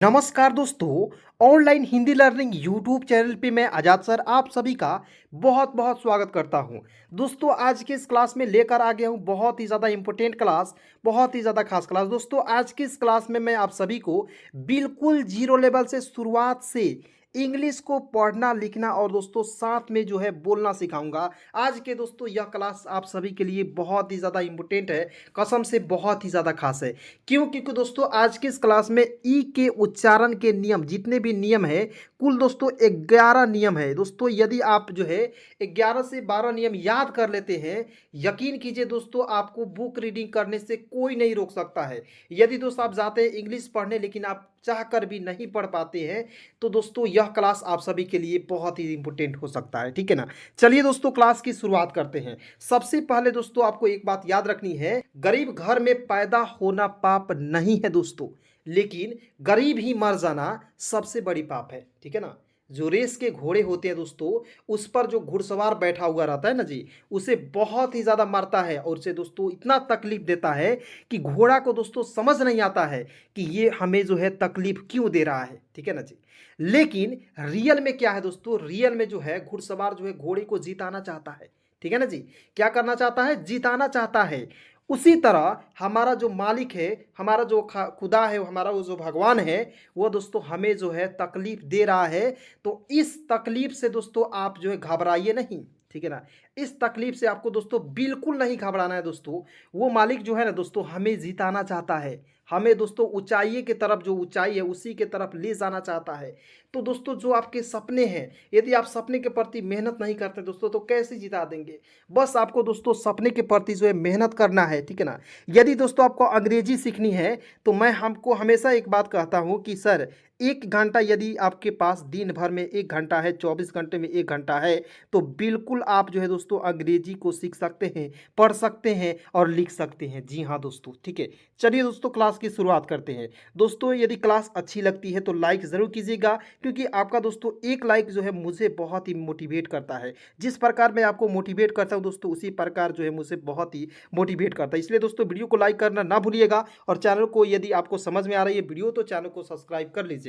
नमस्कार दोस्तों। Online Hindi learning YouTube channel पे मैं आजाद सर आप सभी का बहुत बहुत स्वागत करता हूं। दोस्तों आज के इस क्लास में लेकर आ गया हूं बहुत ही ज़्यादा इंपॉर्टेंट क्लास, बहुत ही ज़्यादा खास क्लास। दोस्तों आज की इस क्लास में मैं आप सभी को बिल्कुल जीरो लेवल से शुरुआत से इंग्लिश को पढ़ना लिखना और दोस्तों साथ में जो है बोलना सिखाऊंगा। आज के दोस्तों यह क्लास आप सभी के लिए बहुत ही ज़्यादा इंपॉर्टेंट है, कसम से बहुत ही ज़्यादा खास है। क्यों? क्योंकि दोस्तों आज की इस क्लास में ई के उच्चारण के नियम, जितने भी नियम है, कुल दोस्तों 11 नियम है। दोस्तों यदि आप जो है 11 से 12 नियम याद कर लेते हैं, यकीन कीजिए दोस्तों आपको बुक रीडिंग करने से कोई नहीं रोक सकता है। यदि दोस्तों आप जाते हैं इंग्लिश पढ़ने लेकिन आप चाहकर भी नहीं पढ़ पाते हैं, तो दोस्तों यह क्लास आप सभी के लिए बहुत ही इंपॉर्टेंट हो सकता है। ठीक है ना? चलिए दोस्तों क्लास की शुरुआत करते हैं। सबसे पहले दोस्तों आपको एक बात याद रखनी है, गरीब घर में पैदा होना पाप नहीं है दोस्तों, लेकिन गरीब ही मर जाना सबसे बड़ी पाप है। ठीक है ना? जो रेस के घोड़े होते हैं दोस्तों, उस पर जो घुड़सवार बैठा हुआ रहता है ना जी, उसे बहुत ही ज़्यादा मारता है और उसे दोस्तों इतना तकलीफ देता है कि घोड़ा को दोस्तों समझ नहीं आता है कि ये हमें जो है तकलीफ क्यों दे रहा है। ठीक है ना जी? लेकिन रियल में क्या है दोस्तों, रियल में जो है घुड़सवार जो है घोड़े को जिताना चाहता है। ठीक है ना जी? क्या करना चाहता है? जिताना चाहता है। उसी तरह हमारा जो मालिक है, हमारा जो खुदा है, हमारा वो जो भगवान है, वो दोस्तों हमें जो है तकलीफ दे रहा है। तो इस तकलीफ से दोस्तों आप जो है घबराइए नहीं। ठीक है ना? इस तकलीफ से आपको दोस्तों बिल्कुल नहीं घबराना है दोस्तों। वो मालिक जो है ना दोस्तों हमें जिताना चाहता है, हमें दोस्तों ऊंचाई के तरफ, जो ऊंचाई है उसी के तरफ ले जाना चाहता है। तो दोस्तों जो आपके सपने हैं, यदि आप सपने के प्रति मेहनत नहीं करते दोस्तों तो कैसे जिता देंगे? बस आपको दोस्तों सपने के प्रति जो है मेहनत करना है। ठीक है ना? यदि दोस्तों आपको अंग्रेजी सीखनी है तो मैं हमको हमेशा एक बात कहता हूँ कि सर 1 घंटा, यदि आपके पास दिन भर में 1 घंटा है, 24 घंटे में 1 घंटा है, तो बिल्कुल आप जो है दोस्तों अंग्रेजी को सीख सकते हैं, पढ़ सकते हैं और लिख सकते हैं। जी हाँ दोस्तों, ठीक है। चलिए दोस्तों क्लास की शुरुआत करते हैं। दोस्तों यदि क्लास अच्छी लगती है तो लाइक ज़रूर कीजिएगा, क्योंकि आपका दोस्तों एक लाइक जो है मुझे बहुत ही मोटिवेट करता है। जिस प्रकार मैं आपको मोटिवेट करता हूं दोस्तों, उसी प्रकार जो है मुझे बहुत ही मोटिवेट करता है। इसलिए दोस्तों वीडियो को लाइक करना ना भूलिएगा और चैनल को, यदि आपको समझ में आ रही है वीडियो, तो चैनल को सब्सक्राइब कर लीजिएगा।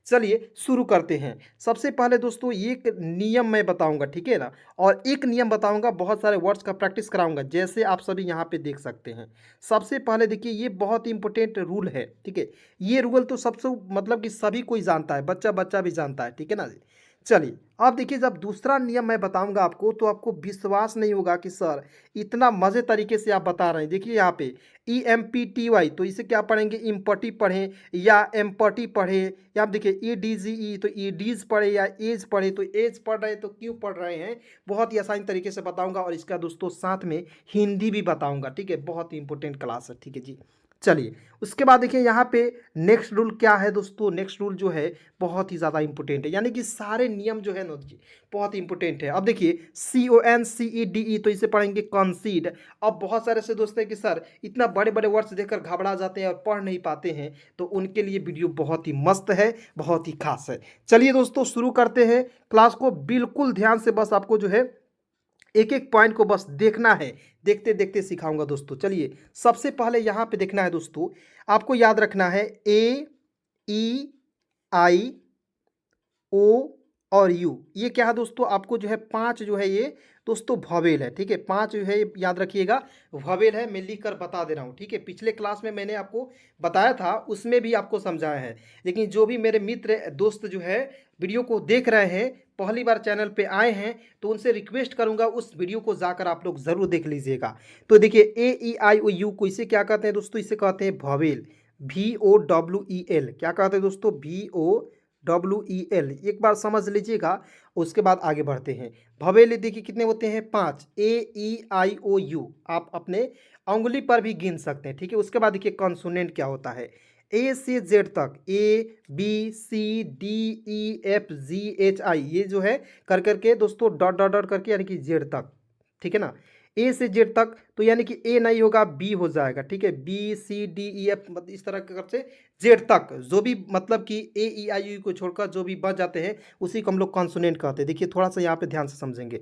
चलिए शुरू करते हैं। सबसे पहले दोस्तों एक नियम मैं बताऊंगा, ठीक है ना, और एक नियम बताऊंगा, बहुत सारे वर्ड्स का प्रैक्टिस कराऊंगा, जैसे आप सभी यहाँ पे देख सकते हैं। सबसे पहले देखिए, ये बहुत इंपॉर्टेंट रूल है। ठीक है? ये रूल तो सबसे मतलब कि सभी कोई जानता है, बच्चा बच्चा भी जानता है। ठीक है ना जी? चलिए अब देखिए, जब दूसरा नियम मैं बताऊंगा आपको तो आपको विश्वास नहीं होगा कि सर इतना मज़े तरीके से आप बता रहे हैं। देखिए यहाँ पे EMPTY, तो इसे क्या पढ़ेंगे? इम्पटी पढ़ें या एम्पटी पढ़े, या आप देखिए EDGE, तो EDs पढ़े या एज पढ़े, तो एज पढ़ रहे हैं तो क्यों पढ़ रहे हैं, बहुत ही आसान तरीके से बताऊंगा और इसका दोस्तों साथ में हिंदी भी बताऊंगा। ठीक है? बहुत ही इंपॉर्टेंट क्लास है। ठीक है जी? चलिए उसके बाद देखिए यहाँ पे नेक्स्ट रूल क्या है दोस्तों। नेक्स्ट रूल जो है बहुत ही ज़्यादा इंपॉर्टेंट है, यानी कि सारे नियम जो है ना जी बहुत ही इंपॉर्टेंट है। अब देखिए CONCEDE, तो इसे पढ़ेंगे कंसीड। अब बहुत सारे ऐसे दोस्त हैं कि सर इतना बड़े बड़े वर्ड्स देखकर घबरा जाते हैं और पढ़ नहीं पाते हैं, तो उनके लिए वीडियो बहुत ही मस्त है, बहुत ही खास है। चलिए दोस्तों शुरू करते हैं क्लास को। बिल्कुल ध्यान से बस आपको जो है एक एक पॉइंट को बस देखना है, देखते देखते सिखाऊंगा दोस्तों। चलिए सबसे पहले यहाँ पे देखना है दोस्तों, आपको याद रखना है AEI O और यू, ये क्या है दोस्तों, आपको जो है 5 जो है ये दोस्तों भवेल है। ठीक है? 5 जो है याद रखिएगा, भवेल है। मैं लिख कर बता दे रहा हूँ। ठीक है? पिछले क्लास में मैंने आपको बताया था, उसमें भी आपको समझाया है, लेकिन जो भी मेरे मित्र दोस्त जो है वीडियो को देख रहे हैं, पहली बार चैनल पे आए हैं, तो उनसे रिक्वेस्ट करूंगा उस वीडियो को जाकर आप लोग ज़रूर देख लीजिएगा। तो देखिए AEI O U को इसे क्या कहते हैं दोस्तों? इसे कहते हैं भवेल, VOWEL। क्या कहते हैं दोस्तों? VOWEL। एक बार समझ लीजिएगा, उसके बाद आगे बढ़ते हैं। भवेल देखिए कितने होते हैं? 5। AEI O U आप अपने उंगली पर भी गिन सकते हैं। ठीक है? उसके बाद देखिए कॉन्सोनेंट क्या होता है। A से Z तक, ABCDEFGHI, ये जो है कर करके दोस्तों डॉट डॉट डॉट करके, यानी कि जेड तक। ठीक है ना? A से Z तक, तो यानी कि A नहीं होगा, B हो जाएगा। ठीक है? BCDEF, मतलब इस तरह से जेड तक, जो भी मतलब कि AEI O U को छोड़कर जो भी बच जाते हैं उसी को हम लोग कॉन्सोनेंट कहते हैं। देखिए थोड़ा सा यहाँ पे ध्यान से समझेंगे।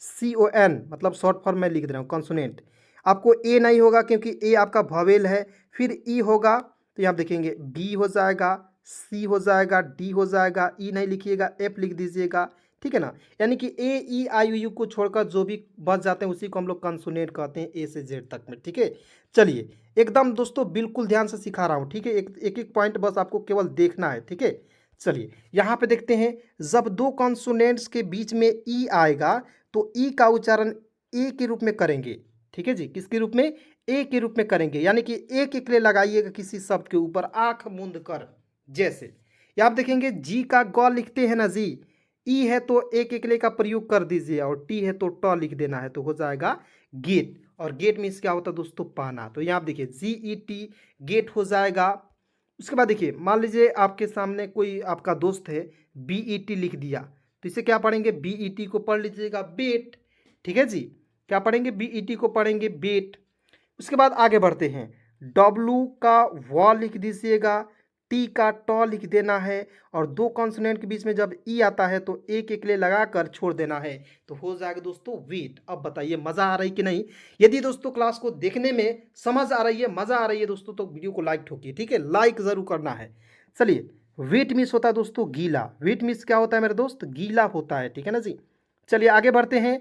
CON मतलब शॉर्ट फॉर्म में लिख दे रहा हूँ, कॉन्सोनेंट। आपको A नहीं होगा क्योंकि A आपका भवेल है, फिर E होगा, तो यहाँ आप देखेंगे B हो जाएगा, सी हो जाएगा, डी हो जाएगा, ई नहीं लिखिएगा, एफ लिख दीजिएगा, ठीक है ना। यानी कि ए ई आई यू को छोड़कर जो भी बच जाते हैं उसी को हम लोग कंसोनेंट कहते हैं, ए से जेड तक में, ठीक है। चलिए एकदम दोस्तों बिल्कुल ध्यान से सिखा रहा हूँ, ठीक है। एक एक एक पॉइंट बस आपको केवल देखना है, ठीक है। चलिए यहाँ पे देखते हैं, जब दो कॉन्सोनेंट्स के बीच में ई आएगा तो ई का उच्चारण ए के रूप में करेंगे, ठीक है जी। किसके रूप में? ए के रूप में करेंगे, यानी कि एक एक ले लगाइएगा किसी शब्द के ऊपर आंख मूंद कर। जैसे ये आप देखेंगे जी का ग लिखते हैं ना जी, ई है तो एक एकले का प्रयोग कर दीजिए, और टी है तो ट लिख देना है, तो हो जाएगा गेट। और गेट मीन्स क्या होता है दोस्तों? पाना। तो यहाँ आप देखिए जी ई टी गेट हो जाएगा। उसके बाद देखिए मान लीजिए आपके सामने कोई आपका दोस्त है, बी ई टी लिख दिया, तो इसे क्या पढ़ेंगे? बी ई टी को पढ़ लीजिएगा बेट, ठीक है जी। क्या पढ़ेंगे? बी ई टी को पढ़ेंगे बेट। उसके बाद आगे बढ़ते हैं, डब्लू का व लिख दीजिएगा, टी का ट लिख देना है, और दो कॉन्सोनेंट के बीच में जब ई आता है तो एक एक ले लगाकर छोड़ देना है, तो हो जाएगा दोस्तों वेट। अब बताइए मज़ा आ रही कि नहीं? यदि दोस्तों क्लास को देखने में समझ आ रही है, मज़ा आ रही है दोस्तों, तो वीडियो को लाइक ठोकिए, ठीक है, लाइक ज़रूर करना है। चलिए वेट मिस होता है दोस्तों गीला, वेट मिस क्या होता है मेरे दोस्त? गीला होता है, ठीक है ना जी। चलिए आगे बढ़ते हैं,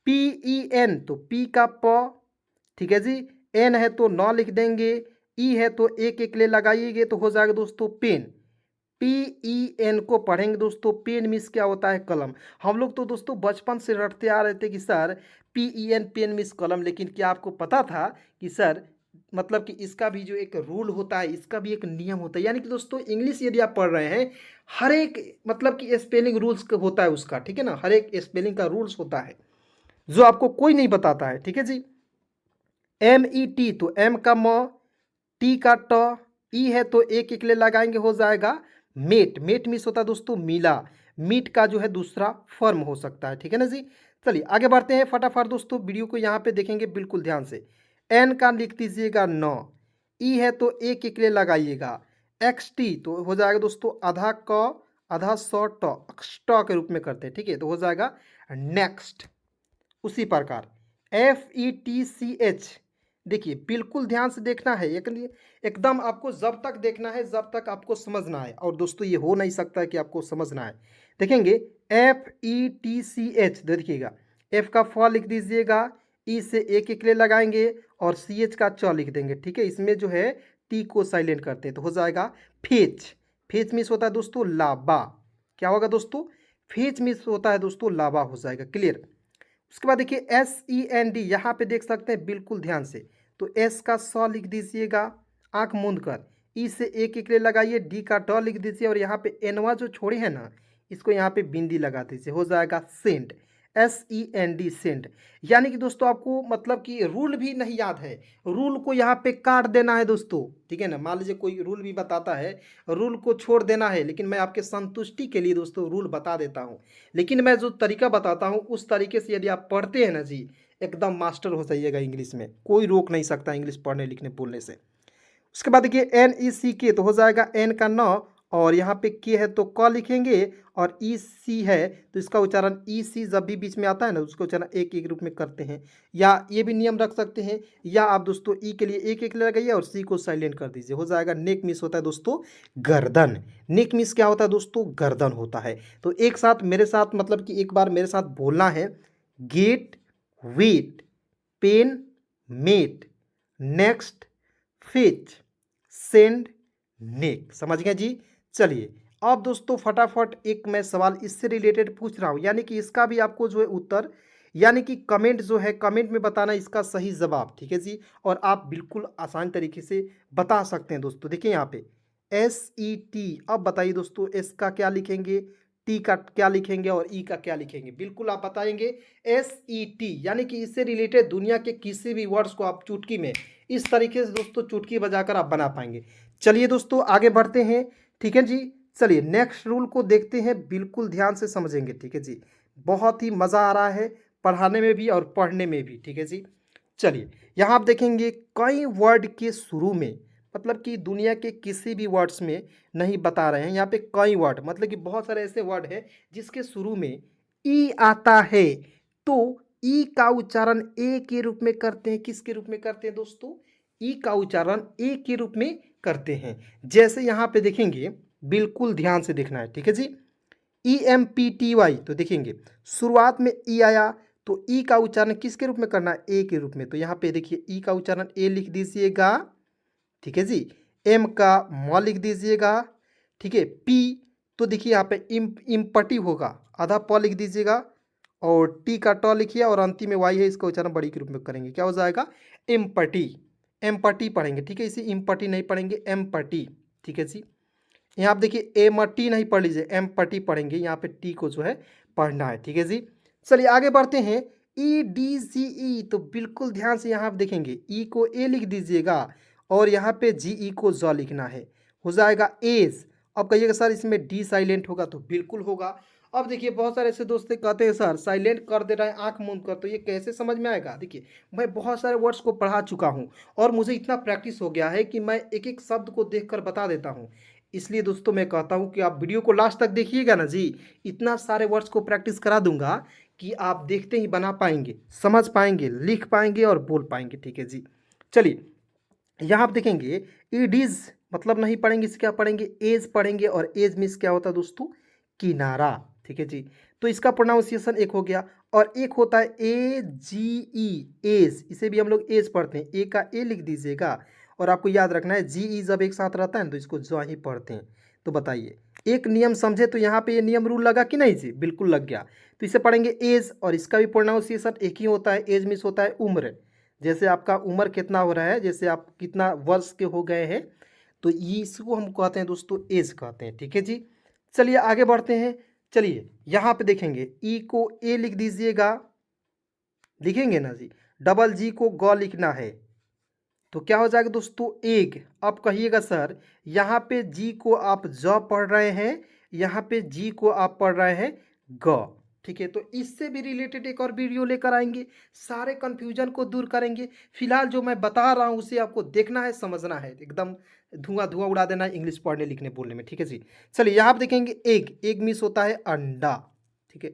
पी ई एन, तो पी का प, ठीक है जी, एन है तो नौ लिख देंगे, ई है तो एक एक ले लगाइएगा, तो हो जाएगा दोस्तों पेन। पी ई एन को पढ़ेंगे दोस्तों, पेन मिस क्या होता है? कलम। हम लोग तो दोस्तों बचपन से रटते आ रहे थे कि sir P E N pen means कलम, लेकिन क्या आपको पता था कि सर मतलब कि इसका भी जो एक रूल होता है, इसका भी एक नियम होता है। यानी कि दोस्तों इंग्लिश यदि आप पढ़ रहे हैं, हर एक मतलब कि स्पेलिंग रूल्स होता है उसका, ठीक है ना, हर एक स्पेलिंग का रूल्स होता है जो आपको कोई नहीं बताता है, ठीक है जी। एम ई टी, तो एम का म, टी का ट, ई है तो एक एक ले लगाएंगे, हो जाएगा मेट। मेट मिस होता है दोस्तों मीला, मीट का जो है दूसरा फॉर्म हो सकता है, ठीक है ना जी। चलिए आगे बढ़ते हैं फटाफट दोस्तों, वीडियो को यहाँ पे देखेंगे बिल्कुल ध्यान से। एन का लिख दीजिएगा नौ, ई है तो एक एक ले लगाइएगा, एक्स टी तो हो जाएगा दोस्तों आधा क आधा सौ ट, ट के रूप में करते हैं, ठीक है, तो हो जाएगा नेक्स्ट। उसी प्रकार F E T C H, देखिए बिल्कुल ध्यान से देखना है, एकदम आपको जब तक देखना है जब तक आपको समझना है, और दोस्तों ये हो नहीं सकता है कि आपको समझना है। देखेंगे F E T C H, देखिएगा एफ का फ लिख दीजिएगा, ई से एक एक ले लगाएंगे, और सी एच का च लिख देंगे, ठीक है। इसमें जो है टी को साइलेंट करते हैं, तो हो जाएगा फेच। फेच मिस होता है दोस्तों लाबा, क्या होगा दोस्तों? फेच मिस होता है दोस्तों लाबा, हो जाएगा क्लियर। उसके बाद देखिए एस ई एन डी, यहाँ पे देख सकते हैं बिल्कुल ध्यान से, तो एस का स लिख दीजिएगा आंख मूंद कर, ई से एक एक ले लगाइए, डी का ड लिख दीजिए, और यहाँ पे एनवा जो छोड़े हैं ना, इसको यहाँ पे बिंदी लगा दीजिए, हो जाएगा sent. S E N D sent. यानी कि दोस्तों आपको मतलब कि रूल भी नहीं याद है, रूल को यहाँ पे काट देना है दोस्तों, ठीक है ना। मान लीजिए कोई रूल भी बताता है, रूल को छोड़ देना है, लेकिन मैं आपके संतुष्टि के लिए दोस्तों रूल बता देता हूँ, लेकिन मैं जो तरीका बताता हूँ उस तरीके से यदि आप पढ़ते हैं ना जी, एकदम मास्टर हो जाइएगा इंग्लिश में, कोई रोक नहीं सकता इंग्लिश पढ़ने लिखने बोलने से। उसके बाद देखिए एन ई सी के, तो हो जाएगा एन का नौ, और यहाँ पे के है तो क लिखेंगे, और ई सी है तो इसका उच्चारण ई सी जब भी बीच में आता है ना उसका उच्चारण एक एक रूप में करते हैं, या ये भी नियम रख सकते हैं, या आप दोस्तों ई के लिए एक एक लगाइए और सी को साइलेंट कर दीजिए, हो जाएगा नेक मिस होता है दोस्तों गर्दन। नेक मिस क्या होता है दोस्तों? गर्दन होता है। तो एक साथ मेरे साथ मतलब कि एक बार मेरे साथ बोलना है, get, wet, pen, met, next, fetch, send, neck. समझ गए जी। चलिए अब दोस्तों फटाफट एक मैं सवाल इससे रिलेटेड पूछ रहा हूँ, यानी कि इसका भी आपको जो है उत्तर, यानी कि कमेंट जो है कमेंट में बताना इसका सही जवाब, ठीक है जी। और आप बिल्कुल आसान तरीके से बता सकते हैं दोस्तों। देखिए यहाँ पे एस ई टी, अब बताइए दोस्तों एस का क्या लिखेंगे, टी का क्या लिखेंगे, और ई का क्या लिखेंगे? बिल्कुल आप बताएंगे एस ई टी, यानी कि इससे रिलेटेड दुनिया के किसी भी वर्ड्स को आप चुटकी में इस तरीके से दोस्तों चुटकी बजाकर आप बना पाएंगे। चलिए दोस्तों आगे बढ़ते हैं, ठीक है जी। चलिए नेक्स्ट रूल को देखते हैं, बिल्कुल ध्यान से समझेंगे, ठीक है जी। बहुत ही मज़ा आ रहा है पढ़ाने में भी और पढ़ने में भी, ठीक है जी। चलिए यहाँ आप देखेंगे कई वर्ड के शुरू में, मतलब कि दुनिया के किसी भी वर्ड्स में नहीं बता रहे हैं, यहाँ पे कई वर्ड मतलब कि बहुत सारे ऐसे वर्ड हैं जिसके शुरू में ई आता है, तो ई का उच्चारण ए के रूप में करते हैं। किसके रूप में करते हैं दोस्तों? ई का उच्चारण ए के रूप में करते हैं। जैसे यहाँ पे देखेंगे बिल्कुल ध्यान से देखना है, ठीक है जी। EMPTY तो देखेंगे शुरुआत में ई आया तो ई का उच्चारण किसके रूप में करना है? ए के रूप में। तो यहाँ पे देखिए ई का उच्चारण ए लिख दीजिएगा, ठीक है जी। एम का म लिख दीजिएगा, ठीक है। पी तो देखिए यहाँ पे इम्पटी होगा, आधा प लिख दीजिएगा, और टी का ट लिखिए, और अंतिम में वाई है, इसका उच्चारण बड़ी के रूप में करेंगे, क्या हो जाएगा? एम्पटी। एम्पटी पढ़ेंगे, ठीक है। इसे इम्पटी नहीं पढ़ेंगे, एम्पटी, ठीक है जी। यहाँ आप देखिए एमटी नहीं पढ़ लीजिए, एम्पटी पढ़ेंगे, यहाँ पे टी को जो है पढ़ना है, ठीक है जी। चलिए आगे बढ़ते हैं। EDCE तो बिल्कुल ध्यान से यहाँ आप देखेंगे, ई को ए लिख दीजिएगा और यहाँ पे GE को ज लिखना है, हो जाएगा एज। अब कहिएगा सर इसमें डी साइलेंट होगा, तो बिल्कुल होगा। अब देखिए बहुत सारे ऐसे दोस्त कहते हैं सर साइलेंट कर दे रहे हैं आंख मूंद कर, तो ये कैसे समझ में आएगा? देखिए मैं बहुत सारे वर्ड्स को पढ़ा चुका हूँ और मुझे इतना प्रैक्टिस हो गया है कि मैं एक एक शब्द को देखकर बता देता हूँ। इसलिए दोस्तों मैं कहता हूँ कि आप वीडियो को लास्ट तक देखिएगा ना जी, इतना सारे वर्ड्स को प्रैक्टिस करा दूंगा कि आप देखते ही बना पाएंगे, समझ पाएंगे, लिख पाएंगे और बोल पाएंगे, ठीक है जी। चलिए यहाँ आप देखेंगे ईडीज मतलब नहीं पढ़ेंगे, इसे क्या पढ़ेंगे? एज पढ़ेंगे, और एज मीन्स क्या होता है दोस्तों? किनारा, ठीक है जी। तो इसका प्रोनाउंसिएशन एक हो गया, और एक होता है AGE, एज, इसे भी हम लोग एज पढ़ते हैं, ए का ए लिख दीजिएगा, और आपको याद रखना है GE जब एक साथ रहता है तो इसको जो ही पढ़ते हैं। तो बताइए एक नियम समझे तो यहाँ पे ये नियम रूल लगा कि नहीं जी? बिल्कुल लग गया। तो इसे पढ़ेंगे एज, और इसका भी प्रोनाउंसिएशन एक ही होता है, एज मीन्स होता है उम्र। जैसे आपका उम्र कितना हो रहा है, जैसे आप कितना वर्ष के हो गए हैं, तो ये इसको हम कहते हैं दोस्तों एज कहते हैं, ठीक है जी। चलिए आगे बढ़ते हैं। चलिए यहाँ पे देखेंगे ई को ए लिख दीजिएगा, लिखेंगे ना जी। डबल जी को ग लिखना है, तो क्या हो जाएगा दोस्तों? एग। अब कहिएगा सर यहाँ पे जी को आप ज पढ़ रहे हैं, यहाँ पे जी को आप पढ़ रहे हैं ग, ठीक है। तो इससे भी रिलेटेड एक और वीडियो लेकर आएंगे, सारे कंफ्यूजन को दूर करेंगे। फिलहाल जो मैं बता रहा हूँ उसे आपको देखना है, समझना है, एकदम धुआं धुआं उड़ा देना है इंग्लिश पढ़ने लिखने बोलने में, ठीक है जी। चलिए यहाँ आप देखेंगे एग, एग मिस होता है अंडा, ठीक है।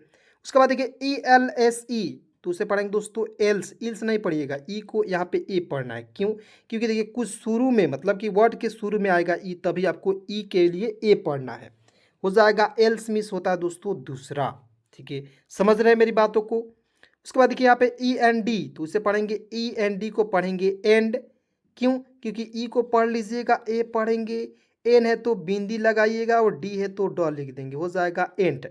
उसके बाद देखिए ELSE, तो उसे पढ़ेंगे दोस्तों एल्स, इल्स नहीं पढ़िएगा, ई को यहाँ पे ए पढ़ना है। क्यों? क्योंकि देखिए कुछ शुरू में मतलब कि वर्ड के शुरू में आएगा ई, तभी आपको ई के लिए ए पढ़ना है, हो जाएगा एल्स मिस होता है दोस्तों दूसरा, ठीक है। समझ रहे हैं मेरी बातों को? उसके बाद देखिए यहाँ पे END, तो उसे पढ़ेंगे END को पढ़ेंगे एंड। क्यों? क्योंकि ई को पढ़ लीजिएगा, ए पढ़ेंगे, एन है तो बिंदी लगाइएगा, और डी है तो ड लिख देंगे, हो जाएगा एंड।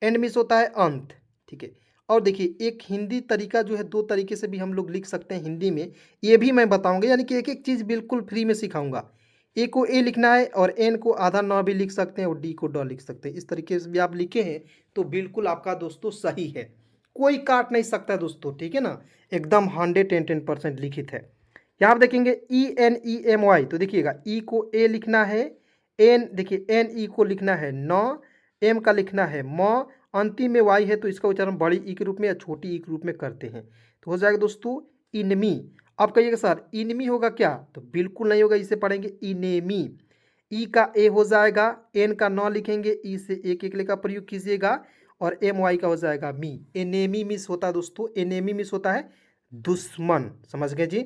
एंड मिस होता है अंत, ठीक है। और देखिए एक हिंदी तरीका जो है, दो तरीके से भी हम लोग लिख सकते हैं हिंदी में, ये भी मैं बताऊंगा, यानी कि एक एक चीज़ बिल्कुल फ्री में सिखाऊंगा। ए को ए लिखना है, और एन को आधा न भी लिख सकते हैं, और डी को ड लिख सकते हैं। इस तरीके से भी आप लिखे हैं तो बिल्कुल आपका दोस्तों सही है, कोई काट नहीं सकता दोस्तों, ठीक है ना। एकदम 110% लिखित है। यहाँ आप देखेंगे ENEMY, तो देखिएगा ई को ए लिखना है, एन देखिए एन ई को लिखना है न, एम का लिखना है म, अंतिम में वाई है तो इसका उच्चारण बड़ी ई के रूप में या छोटी ई के रूप में करते हैं, तो हो जाएगा दोस्तों इनमी। अब कहिएगा सर इनमी होगा क्या? तो बिल्कुल नहीं होगा, इसे पढ़ेंगे इनेमी। ई का ए हो जाएगा, एन का नौ लिखेंगे, ई से एक एक लेकर प्रयोग कीजिएगा, और एम वाई का हो जाएगा मी। एनेमी मिस होता है दोस्तों, एनेमी मिस होता है दुश्मन, समझ गए जी।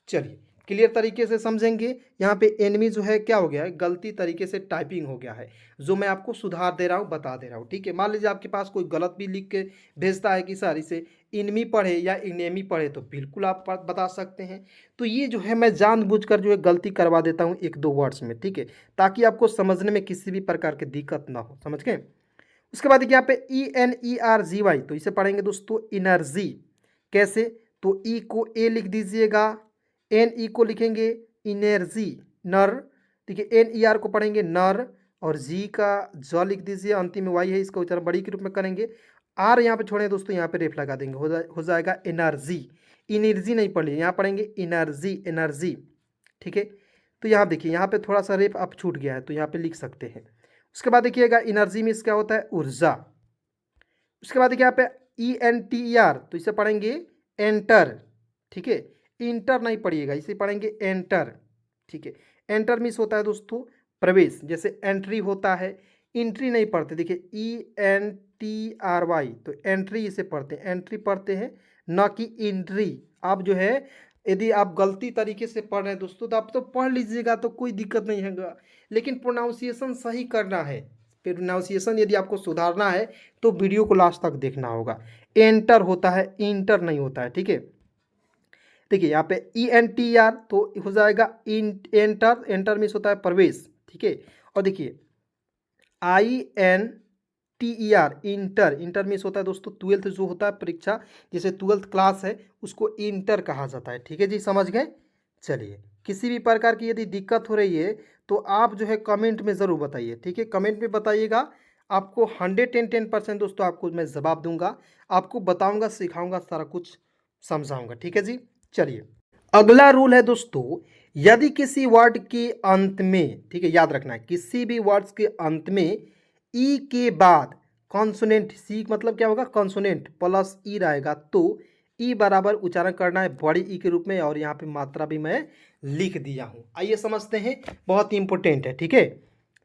चलिए क्लियर तरीके से समझेंगे। यहाँ पे एनिमी जो है क्या हो गया है? गलती तरीके से टाइपिंग हो गया है, जो मैं आपको सुधार दे रहा हूँ, बता दे रहा हूँ, ठीक है। मान लीजिए आपके पास कोई गलत भी लिख के भेजता है कि सर इसे इनमी पढ़े या इनेमी पढ़े, तो बिल्कुल आप बता सकते हैं। तो ये जो है मैं जानबूझकर जो है गलती करवा देता हूँ एक दो वर्ड्स में, ठीक है, ताकि आपको समझने में किसी भी प्रकार की दिक्कत ना हो, समझ गए। उसके बाद देखिए यहाँ पे ENERGY, तो इसे पढ़ेंगे दोस्तों एनर्जी। कैसे? तो ई को ए लिख दीजिएगा, एन ई को लिखेंगे इनर्जी, नर, देखिए NER को पढ़ेंगे नर, और जी का ज लिख दीजिए, अंतिम में वाई है, इसका उच्चारण बड़ी के रूप में करेंगे। आर यहाँ पे छोड़े दोस्तों, यहाँ पे रेफ लगा देंगे, हो जाएगा एनर्जी। इनर्जी नहीं पढ़िए, यहाँ पढ़ेंगे एनर्जी, एनर्जी, ठीक है। तो यहाँ देखिए यहाँ पे थोड़ा सा रेफ आप छूट गया है, तो यहाँ पे लिख सकते हैं। उसके बाद देखिएगा एनर्जी में क्या होता है? ऊर्जा। उसके बाद देखिए यहाँ पे ENTER, तो इसे पढ़ेंगे एंटर, ठीक है। इंटर नहीं पढ़िएगा, इसे पढ़ेंगे एंटर, ठीक है। एंटर मीन्स होता है दोस्तों प्रवेश, जैसे एंट्री होता है, इंट्री नहीं पढ़ते, देखिए ENTRY, तो एंट्री इसे पढ़ते हैं, एंट्री पढ़ते हैं, न कि इंट्री। आप जो है यदि आप गलती तरीके से पढ़ रहे हैं दोस्तों तो आप तो पढ़ लीजिएगा, तो कोई दिक्कत नहीं है, लेकिन प्रोनाउंसिएशन सही करना है। प्रोनाउंसिएशन यदि आपको सुधारना है तो वीडियो को लास्ट तक देखना होगा। एंटर होता है, इंटर नहीं होता है, ठीक है। देखिए यहाँ पे ENTR तो हो जाएगा एंटर, एंटर मीन्स होता है प्रवेश, ठीक है। और देखिए INTER इंटर, इंटर मीन्स होता है दोस्तों ट्वेल्थ जो होता है परीक्षा, जैसे ट्वेल्थ क्लास है उसको इंटर कहा जाता है, ठीक है जी, समझ गए। चलिए, किसी भी प्रकार की यदि दिक्कत हो रही है तो आप जो है कमेंट में ज़रूर बताइए, ठीक है, कमेंट में बताइएगा। आपको 110% दोस्तों आपको मैं जवाब दूंगा, आपको बताऊंगा, सिखाऊंगा, सारा कुछ समझाऊंगा, ठीक है जी। चलिए, अगला रूल है दोस्तों, यदि किसी वर्ड के अंत में, ठीक है, याद रखना है, किसी भी वर्ड्स के अंत में ई के बाद कॉन्सोनेंट, सी मतलब क्या होगा, कॉन्सोनेंट प्लस ई रहेगा, तो ई बराबर उच्चारण करना है बड़ी ई के रूप में, और यहाँ पे मात्रा भी मैं लिख दिया हूँ। आइए समझते हैं, बहुत ही इंपॉर्टेंट है, ठीक है।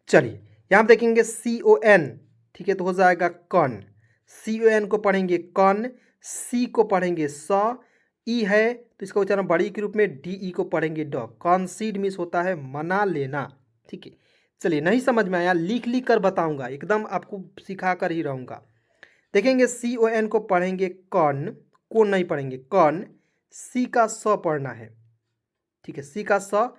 चलिए, यहाँ पे देखेंगे CON, ठीक है, तो हो जाएगा कॉन, CON को पढ़ेंगे कॉन, सी को पढ़ेंगे स, ई है तो इसका उच्चारण बड़ी के रूप में, DE को पढ़ेंगे ड। कॉन्सीड मीन्स होता है मना लेना, ठीक है। चलिए, नहीं समझ में आया लिख लिख कर बताऊंगा, एकदम आपको सिखा कर ही रहूँगा। देखेंगे CON को पढ़ेंगे कॉन, को नहीं पढ़ेंगे कॉन, सी का स पढ़ना है, ठीक है, सी का स,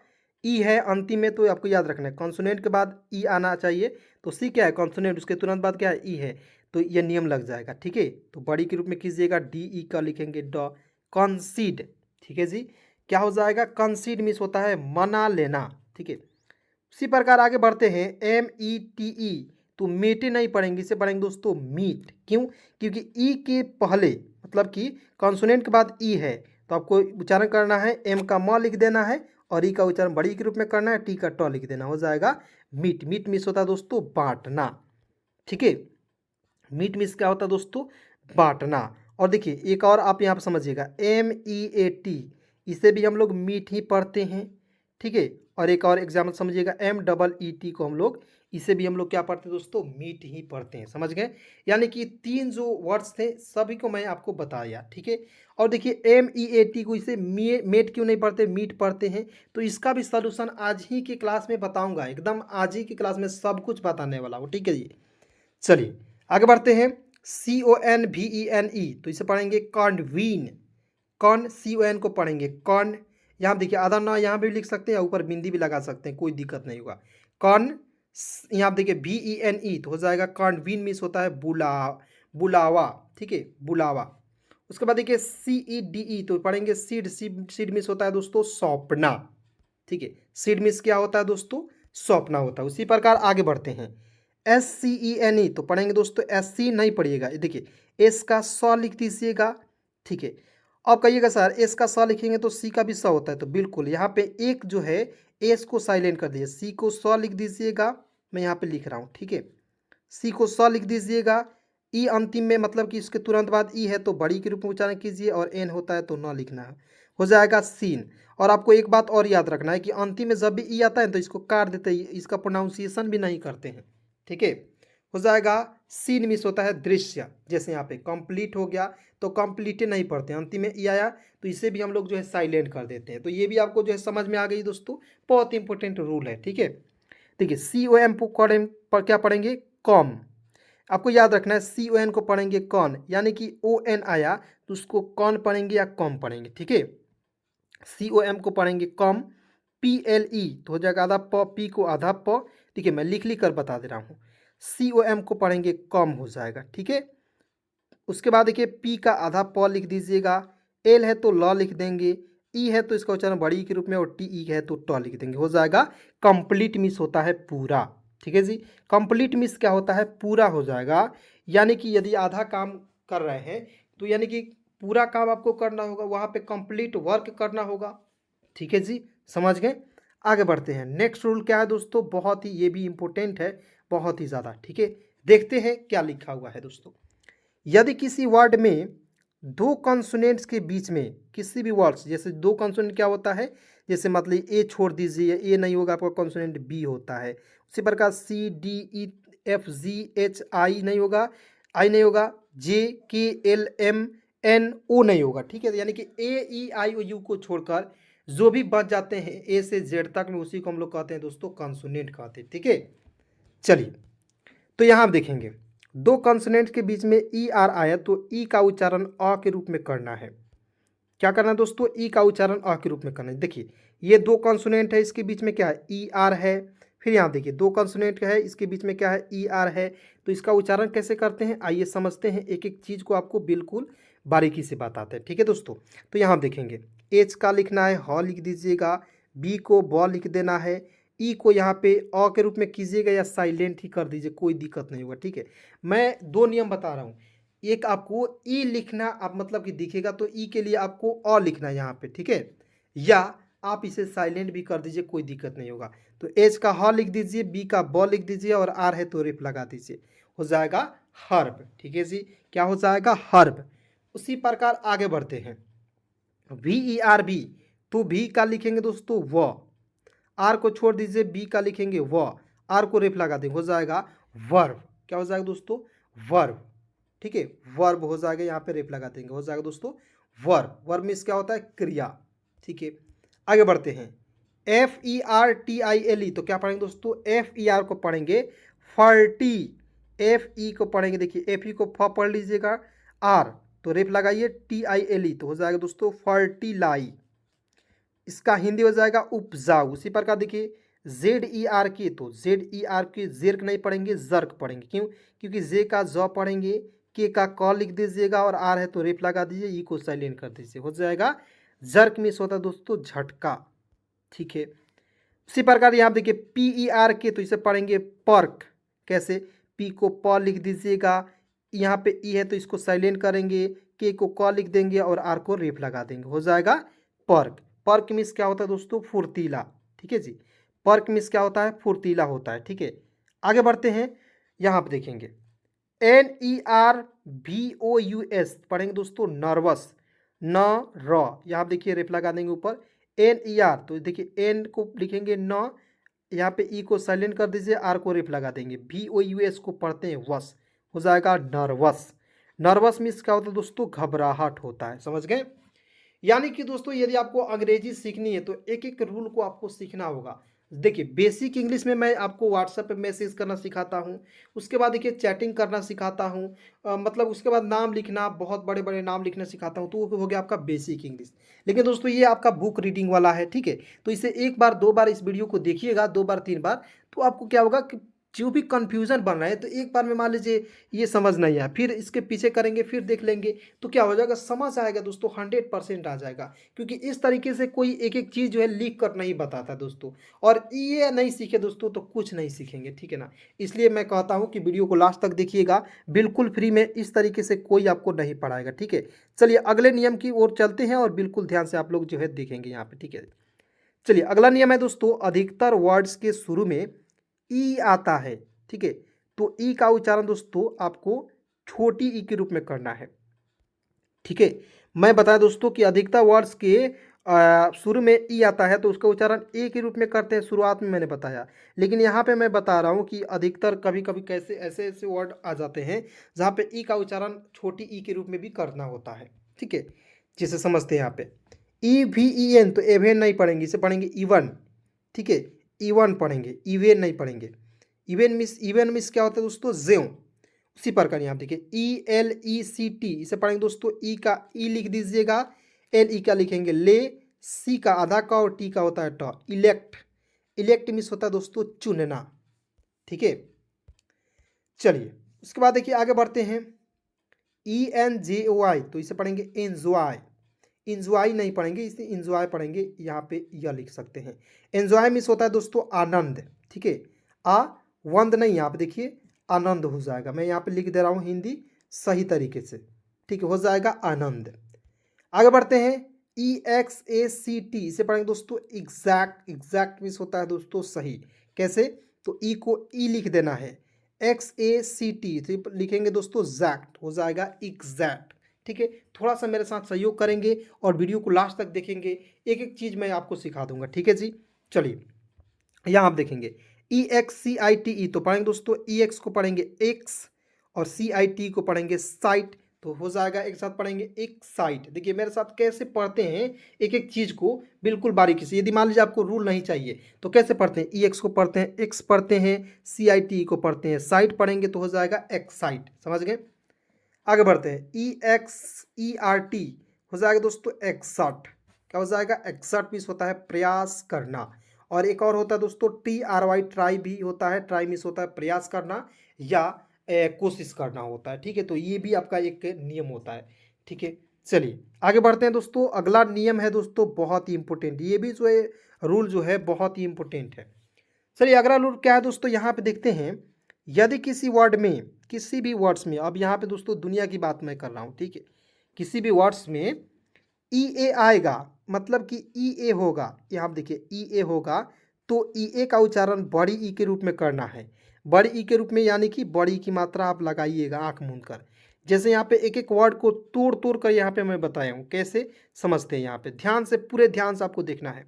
ई है अंतिम में, तो आपको याद रखना है कॉन्सोनेंट के बाद ई आना चाहिए, तो सी क्या है कॉन्सोनेंट, उसके तुरंत बाद क्या है ई है, तो ये नियम लग जाएगा, ठीक है। तो बड़ी के रूप में कीजिएगा, DE का लिखेंगे ड, कॉन्सीड, ठीक है जी। क्या हो जाएगा, कंसीड मीन्स होता है मना लेना, ठीक है। उसी प्रकार आगे बढ़ते हैं, METE, तो मीटे नहीं पढ़ेंगे, इसे पढ़ेंगे दोस्तों मीट, क्यों, क्योंकि ई के पहले मतलब कि कॉन्सोनेंट के बाद ई है, तो आपको उच्चारण करना है, एम का म लिख देना है, और ई का उच्चारण बड़ी के रूप में करना है, टी का ट लिख देना, हो जाएगा मीट। मीट मीन्स होता है दोस्तों बांटना, ठीक है। मीट मीन्स क्या होता है दोस्तों, बांटना। और देखिए एक और आप यहाँ पर समझिएगा, MEAT, इसे भी हम लोग मीट ही पढ़ते हैं, ठीक है। और एक और एग्जाम्पल समझिएगा, MEET को हम लोग, इसे भी हम लोग क्या पढ़ते हैं दोस्तों, मीट ही पढ़ते हैं, समझ गए। यानी कि तीन जो वर्ड्स थे सभी को मैं आपको बताया, ठीक है। और देखिए MEAT को इसे मेट क्यों नहीं पढ़ते, मीट पढ़ते हैं, तो इसका भी सलूशन आज ही की क्लास में बताऊंगा, एकदम आज ही की क्लास में सब कुछ बताने वाला हूँ, ठीक है जी। चलिए आगे बढ़ते हैं, CONVENE, तो इसे पढ़ेंगे कॉन्वीन, कॉन, CON को पढ़ेंगे कॉन, यहाँ देखिए आधा ना यहाँ भी लिख सकते हैं, ऊपर बिंदी भी लगा सकते हैं, कोई दिक्कत नहीं होगा, कॉन। यहाँ देखिए VENE, तो हो जाएगा कॉन्वीन मीन्स होता है बुलावा, ठीक है, बुलावा। उसके बाद देखिए CEDE, तो पढ़ेंगे सीड, सीड मीन्स होता है दोस्तों सौंपना, ठीक है। सीड मीन्स क्या होता है दोस्तों, सौंपना होता है। उसी प्रकार आगे बढ़ते हैं, SCENE, तो पढ़ेंगे दोस्तों, SC नहीं पढ़िएगा, देखिए एस का स लिख दीजिएगा, ठीक है। अब कहिएगा सर एस का स लिखेंगे तो सी का भी स होता है, तो बिल्कुल यहाँ पे एक जो है एस को साइलेंट कर दीजिए, सी को स लिख दीजिएगा, मैं यहाँ पे लिख रहा हूँ, ठीक है। सी को स लिख दीजिएगा, ई अंतिम में मतलब कि इसके तुरंत बाद ई है तो बड़ी के रूप में उच्चारण कीजिए, और एन होता है तो न लिखना है, हो जाएगा सीन। और आपको एक बात और याद रखना है कि अंतिम में जब भी ई आता है तो इसको काट देते हैं, इसका प्रोनाउंसिएशन भी नहीं करते हैं, ठीक है। हो जाएगा सीन मिस होता है दृश्य, जैसे यहाँ पे कंप्लीट हो गया तो कंप्लीट नहीं पढ़ते, अंतिम में ई आया तो इसे भी हम लोग जो है साइलेंट कर देते हैं। तो ये भी आपको जो है समझ में आ गई दोस्तों, बहुत इंपॉर्टेंट रूल है, ठीक है। देखिए COM पर क्या पढ़ेंगे, कॉम, आपको याद रखना है CON को पढ़ेंगे कॉन, यानी कि ON आया तो उसको कौन पढ़ेंगे या कॉम पढ़ेंगे, ठीक है। COM को पढ़ेंगे कॉम, PLE तो हो जाएगा आधा प, पी को आधा प, ठीक है, मैं लिख लिख कर बता दे रहा हूँ। COM को पढ़ेंगे कॉम हो जाएगा, ठीक है। उसके बाद देखिए पी का आधा प लिख दीजिएगा, एल है तो ल लिख देंगे, ई है तो इसका उच्चारण बड़ी के रूप में, और TE है तो ट लिख देंगे, हो जाएगा कंप्लीट मिस होता है पूरा, ठीक है जी। कंप्लीट मिस क्या होता है, पूरा हो जाएगा, यानी कि यदि आधा काम कर रहे हैं तो यानी कि पूरा काम आपको करना होगा, वहाँ पे कंप्लीट वर्क करना होगा, ठीक है जी, समझ गए। आगे बढ़ते हैं, नेक्स्ट रूल क्या है दोस्तों, बहुत ही ये भी इंपॉर्टेंट है, बहुत ही ज़्यादा, ठीक है। देखते हैं क्या लिखा हुआ है दोस्तों, यदि किसी वर्ड में दो कॉन्सोनेंट्स के बीच में किसी भी वर्ड्स, जैसे दो कॉन्सोनेंट क्या होता है, जैसे मतलब ए छोड़ दीजिए, ए नहीं होगा आपका कॉन्सोनेंट बी होता है, उसी प्रकार CDEFGHI नहीं होगा, आई नहीं होगा, JKLM एन ओ नहीं होगा, ठीक है। यानी कि ए ई आई ओ यू को छोड़कर जो भी बच जाते हैं ए से जेड तक में, उसी को हम लोग कहते हैं दोस्तों कॉन्सोनेंट कहते हैं, ठीक है। चलिए, तो यहाँ आप देखेंगे दो कॉन्सोनेंट के बीच में ई आर आया तो ई का उच्चारण अ के रूप में करना है। क्या करना है दोस्तों, ई का उच्चारण अ के रूप में करना है। देखिए ये दो कॉन्सोनेंट है, इसके बीच में क्या है, ई आर है। फिर यहाँ देखिए दो कॉन्सोनेंट है, इसके बीच में क्या है, ई आर है। तो इसका उच्चारण कैसे करते हैं, आइए समझते हैं, एक एक चीज़ को आपको बिल्कुल बारीकी से बताते हैं, ठीक है दोस्तों। तो यहाँ देखेंगे एच का लिखना है ह लिख दीजिएगा, बी को ब लिख देना है, ई को यहाँ पे अ के रूप में कीजिएगा या साइलेंट ही कर दीजिए, कोई दिक्कत नहीं होगा, ठीक है। मैं दो नियम बता रहा हूँ, एक आपको ई लिखना आप मतलब कि दिखेगा तो ई के लिए आपको अ लिखना है यहाँ पे, ठीक है, या आप इसे साइलेंट भी कर दीजिए, कोई दिक्कत नहीं होगा। तो एच का ह लिख दीजिए, बी का ब लिख दीजिए और आर है तो रेफ लगा दीजिए, हो जाएगा हर्ब, ठीक है जी। क्या हो जाएगा, हर्ब। उसी प्रकार आगे बढ़ते हैं, वी ई आर बी, तो भी का लिखेंगे दोस्तों व, आर को छोड़ दीजिए, बी का लिखेंगे व, आर को रेफ लगा देंगे, हो जाएगा वर्ब। क्या हो जाएगा दोस्तों, वर्ब, ठीक है, वर्ब हो जाएगा, यहाँ पे रेफ लगा देंगे, हो जाएगा दोस्तों वर्ब। वर्ब मीन्स क्या होता है, क्रिया, ठीक है। आगे बढ़ते हैं, F E R T I L E, तो क्या पढ़ेंगे दोस्तों, एफ ई आर को पढ़ेंगे फर्टी, एफ ई को पढ़ेंगे, देखिए एफ ई को फ पढ़ लीजिएगा, आर तो रेफ लगाइए, टी आई एल ई तो हो जाएगा दोस्तों फर्टिलाई, इसका हिंदी हो जाएगा उपजाऊ। उसी प्रकार देखिए जेड ई आर के, तो जेड ई आर के जेर्क नहीं पढ़ेंगे, जर्क पढ़ेंगे, क्यों, क्योंकि जे का ज पढ़ेंगे, के का क लिख दीजिएगा और आर है तो रेफ लगा दीजिए, ई को साइलेंट कर दीजिए, हो जाएगा जर्क। मिस होता है दोस्तों झटका, ठीक है। उसी प्रकार यहाँ देखिए पी ई आर के, तो इसे पढ़ेंगे पर्क, कैसे, पी को प लिख दीजिएगा, यहाँ पे ई है तो इसको साइलेंट करेंगे, के को क लिख देंगे और आर को रेफ लगा देंगे, हो जाएगा पर्क। पर्क मीन्स क्या होता है दोस्तों, फुर्तीला, ठीक है जी। पर्क मीन्स क्या होता है, फुर्तीला होता है, ठीक है। आगे बढ़ते हैं, यहाँ पे देखेंगे N E R V O U S पढ़ेंगे दोस्तों नर्वस, न र, यहाँ पे देखिए रेफ लगा देंगे ऊपर, एन ई आर तो देखिए एन को लिखेंगे न, यहाँ पे ई को साइलेंट कर दीजिए, आर को रेफ लगा देंगे, वी ओ यू एस को पढ़ते हैं वस, हो जाएगा नर्वस। नर्वस मीन्स क्या होता है दोस्तों, घबराहट होता है, समझ गए। यानी कि दोस्तों यदि आपको अंग्रेजी सीखनी है तो एक एक रूल को आपको सीखना होगा। देखिए बेसिक इंग्लिश में मैं आपको व्हाट्सएप पे मैसेज करना सिखाता हूँ, उसके बाद देखिए चैटिंग करना सिखाता हूँ, मतलब उसके बाद नाम लिखना, बहुत बड़े बड़े नाम लिखना सिखाता हूँ, तो वो हो गया आपका बेसिक इंग्लिश। लेकिन दोस्तों ये आपका बुक रीडिंग वाला है, ठीक है। तो इसे एक बार दो बार इस वीडियो को देखिएगा, दो बार तीन बार, तो आपको क्या होगा कि जो भी कन्फ्यूज़न बन रहा है तो एक बार में मान लीजिए ये समझ नहीं आया, फिर इसके पीछे करेंगे, फिर देख लेंगे, तो क्या हो जाएगा, समझ आएगा दोस्तों, 100% आ जाएगा। क्योंकि इस तरीके से कोई एक एक चीज़ जो है लिख कर नहीं बताता दोस्तों, और ये नहीं सीखे दोस्तों तो कुछ नहीं सीखेंगे, ठीक है ना। इसलिए मैं कहता हूँ कि वीडियो को लास्ट तक देखिएगा, बिल्कुल फ्री में, इस तरीके से कोई आपको नहीं पढ़ाएगा, ठीक है। चलिए अगले नियम की ओर चलते हैं और बिल्कुल ध्यान से आप लोग जो है देखेंगे यहाँ पे, ठीक है। चलिए अगला नियम है दोस्तों, अधिकतर वर्ड्स के शुरू में ई आता है, ठीक है। तो ई का उच्चारण दोस्तों आपको छोटी ई के रूप में करना है, ठीक है। मैं बताया दोस्तों कि अधिकतर वर्ड्स के शुरू में ई आता है तो उसका उच्चारण ए के रूप में करते हैं, शुरुआत में मैंने बताया। लेकिन यहाँ पे मैं बता रहा हूँ कि अधिकतर कभी कभी कैसे ऐसे ऐसे वर्ड आ जाते हैं जहाँ पे ई का उच्चारण छोटी ई के रूप में भी करना होता है, ठीक है। जिसे समझते हैं यहाँ पे ई वी ई एन, तो एवेन नहीं पढ़ेंगे, इसे पढ़ेंगे इवन, ठीक है, इवन पढ़ेंगे, इवेन नहीं पढ़ेंगे। इवेन मिस क्या होता है दोस्तों, ज्यों। उसी प्रकार यहाँ देखिए E L E C T, इसे पढ़ेंगे दोस्तों, ई का ई लिख दीजिएगा, एल ई का लिखेंगे ले, सी का आधा का और टी का होता है ट, इलेक्ट। इलेक्ट मिस होता है दोस्तों चुनना, ठीक है। चलिए उसके बाद देखिए आगे बढ़ते हैं, ई एन जे ओ आई, तो इसे पढ़ेंगे एंजॉय। इंजॉय नहीं पढ़ेंगे, इसे इंजॉय पढ़ेंगे, यहाँ पे यह लिख सकते हैं। एंजॉय मिस होता है दोस्तों आनंद, ठीक है, आ वंद नहीं, यहाँ पे देखिए आनंद हो जाएगा, मैं यहाँ पे लिख दे रहा हूँ हिंदी सही तरीके से, ठीक है, हो जाएगा आनंद। आगे बढ़ते हैं, ई एक्स ए सी टी, इसे पढ़ेंगे दोस्तों एग्जैक्ट। एग्जैक्ट मिस होता है दोस्तों सही, कैसे, तो ई को ई लिख देना है, एक्स ए सी टी लिखेंगे दोस्तों जैक्ट, हो जाएगा एग्जैक्ट, ठीक है। थोड़ा सा मेरे साथ सहयोग करेंगे और वीडियो को लास्ट तक देखेंगे, एक एक चीज़ मैं आपको सिखा दूंगा, ठीक है जी। चलिए यहाँ आप देखेंगे ई x C I T E, तो पढ़ेंगे दोस्तों ई एक्स को पढ़ेंगे एक्स और सी आई टी को पढ़ेंगे साइट, तो हो जाएगा, एक साथ पढ़ेंगे एक्साइट। देखिए मेरे साथ कैसे पढ़ते हैं एक एक चीज़ को बिल्कुल बारीकी से। यदि मान लीजिए आपको रूल नहीं चाहिए तो कैसे पढ़ते हैं, ई एक्स को पढ़ते हैं, एक्स पढ़ते हैं, सी आई टी को पढ़ते हैं, साइट पढ़ेंगे तो हो जाएगा एक्साइट। समझ गए? आगे बढ़ते हैं, ई एक्स ई आर टी हो जाएगा दोस्तों एक्सर्ट। क्या हो जाएगा? एक्सर्ट मीन्स होता है प्रयास करना। और एक और होता है दोस्तों टी आर वाई, ट्राई भी होता है। ट्राई मीन्स होता है प्रयास करना या कोशिश करना होता है। ठीक है, तो ये भी आपका एक नियम होता है। ठीक है, चलिए आगे बढ़ते हैं दोस्तों। अगला नियम है दोस्तों बहुत ही इंपॉर्टेंट, ये भी जो है रूल जो है बहुत ही इंपॉर्टेंट है। चलिए अगला रूल क्या है दोस्तों, यहाँ पे देखते हैं। यदि किसी वर्ड में, किसी भी वर्ड्स में, अब यहाँ पे दोस्तों दुनिया की बात मैं कर रहा हूँ, ठीक है, किसी भी वर्ड्स में ई ए आएगा, मतलब कि ई ए होगा, यहाँ पे देखिए ई ए होगा, तो ई ए का उच्चारण बड़ी ई के रूप में करना है। बड़ी ई के रूप में यानी कि बड़ी की मात्रा आप लगाइएगा आँख मूंद कर। जैसे यहाँ पे एक एक वर्ड को तोड़ तोड़ कर यहाँ पे मैं बताया हूँ, कैसे समझते हैं। यहाँ पे ध्यान से, पूरे ध्यान से आपको देखना है।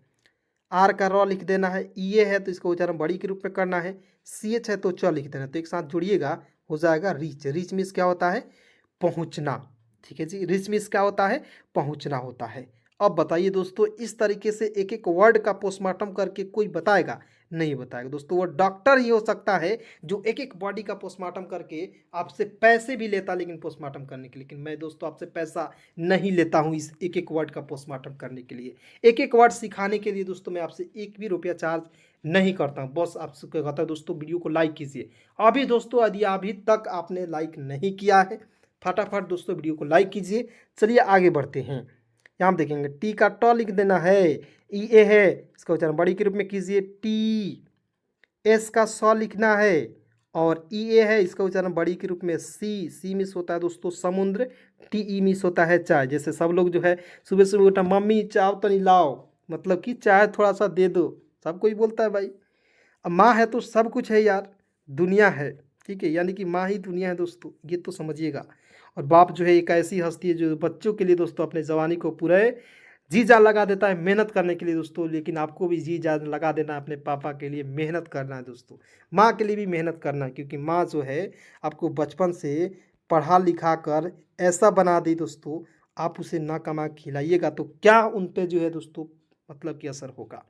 आर का रॉ लिख देना है, ई ए है तो इसका उच्चारण बड़ी के रूप में करना है, सी एच है तो च लिख देना। तो एक साथ जुड़िएगा, हो जाएगा रीच। रीच मीन्स क्या होता है? पहुंचना। ठीक है जी, रीच मीन्स क्या होता है? पहुंचना होता है। अब बताइए दोस्तों, इस तरीके से एक एक वर्ड का पोस्टमार्टम करके कोई बताएगा? नहीं बताएगा दोस्तों। वो डॉक्टर ही हो सकता है जो एक एक बॉडी का पोस्टमार्टम करके आपसे पैसे भी लेता, लेकिन पोस्टमार्टम करने के लिए। लेकिन मैं दोस्तों आपसे पैसा नहीं लेता हूँ इस एक एक वर्ड का पोस्टमार्टम करने के लिए। एक एक वर्ड सिखाने के लिए दोस्तों मैं आपसे एक भी रुपया चार्ज नहीं करता हूँ। बस आपसे कहता है दोस्तों वीडियो को लाइक कीजिए। अभी दोस्तों यदि अभी तक आपने लाइक नहीं किया है, फटाफट दोस्तों वीडियो को लाइक कीजिए। चलिए आगे बढ़ते हैं। यहाँ देखेंगे टी का ट लिख देना है, ई ए है इसका उच्चारण बड़ी के रूप में कीजिए, टी। एस का स लिखना है और ई ए है इसका उच्चारण बड़ी के रूप में सी। सी मिस होता है दोस्तों समुद्र, टी ई मिस होता है चाय। जैसे सब लोग जो है सुबह सुबह उठा, मम्मी चाय तो नहीं लाओ, मतलब कि चाय थोड़ा सा दे दो, सब कोई बोलता है भाई। अब माँ है तो सब कुछ है यार, दुनिया है। ठीक है, यानी कि माँ ही दुनिया है दोस्तों, ये तो समझिएगा। और बाप जो है एक ऐसी हस्ती है जो बच्चों के लिए दोस्तों अपने जवानी को पूरे जी जान लगा देता है मेहनत करने के लिए दोस्तों। लेकिन आपको भी जी जान लगा देना है अपने पापा के लिए, मेहनत करना है दोस्तों। माँ के लिए भी मेहनत करना है, क्योंकि माँ जो है आपको बचपन से पढ़ा लिखा कर ऐसा बना दी दोस्तों, आप उसे ना कमा के खिलाइएगा तो क्या उन पे जो है दोस्तों मतलब कि असर होगा।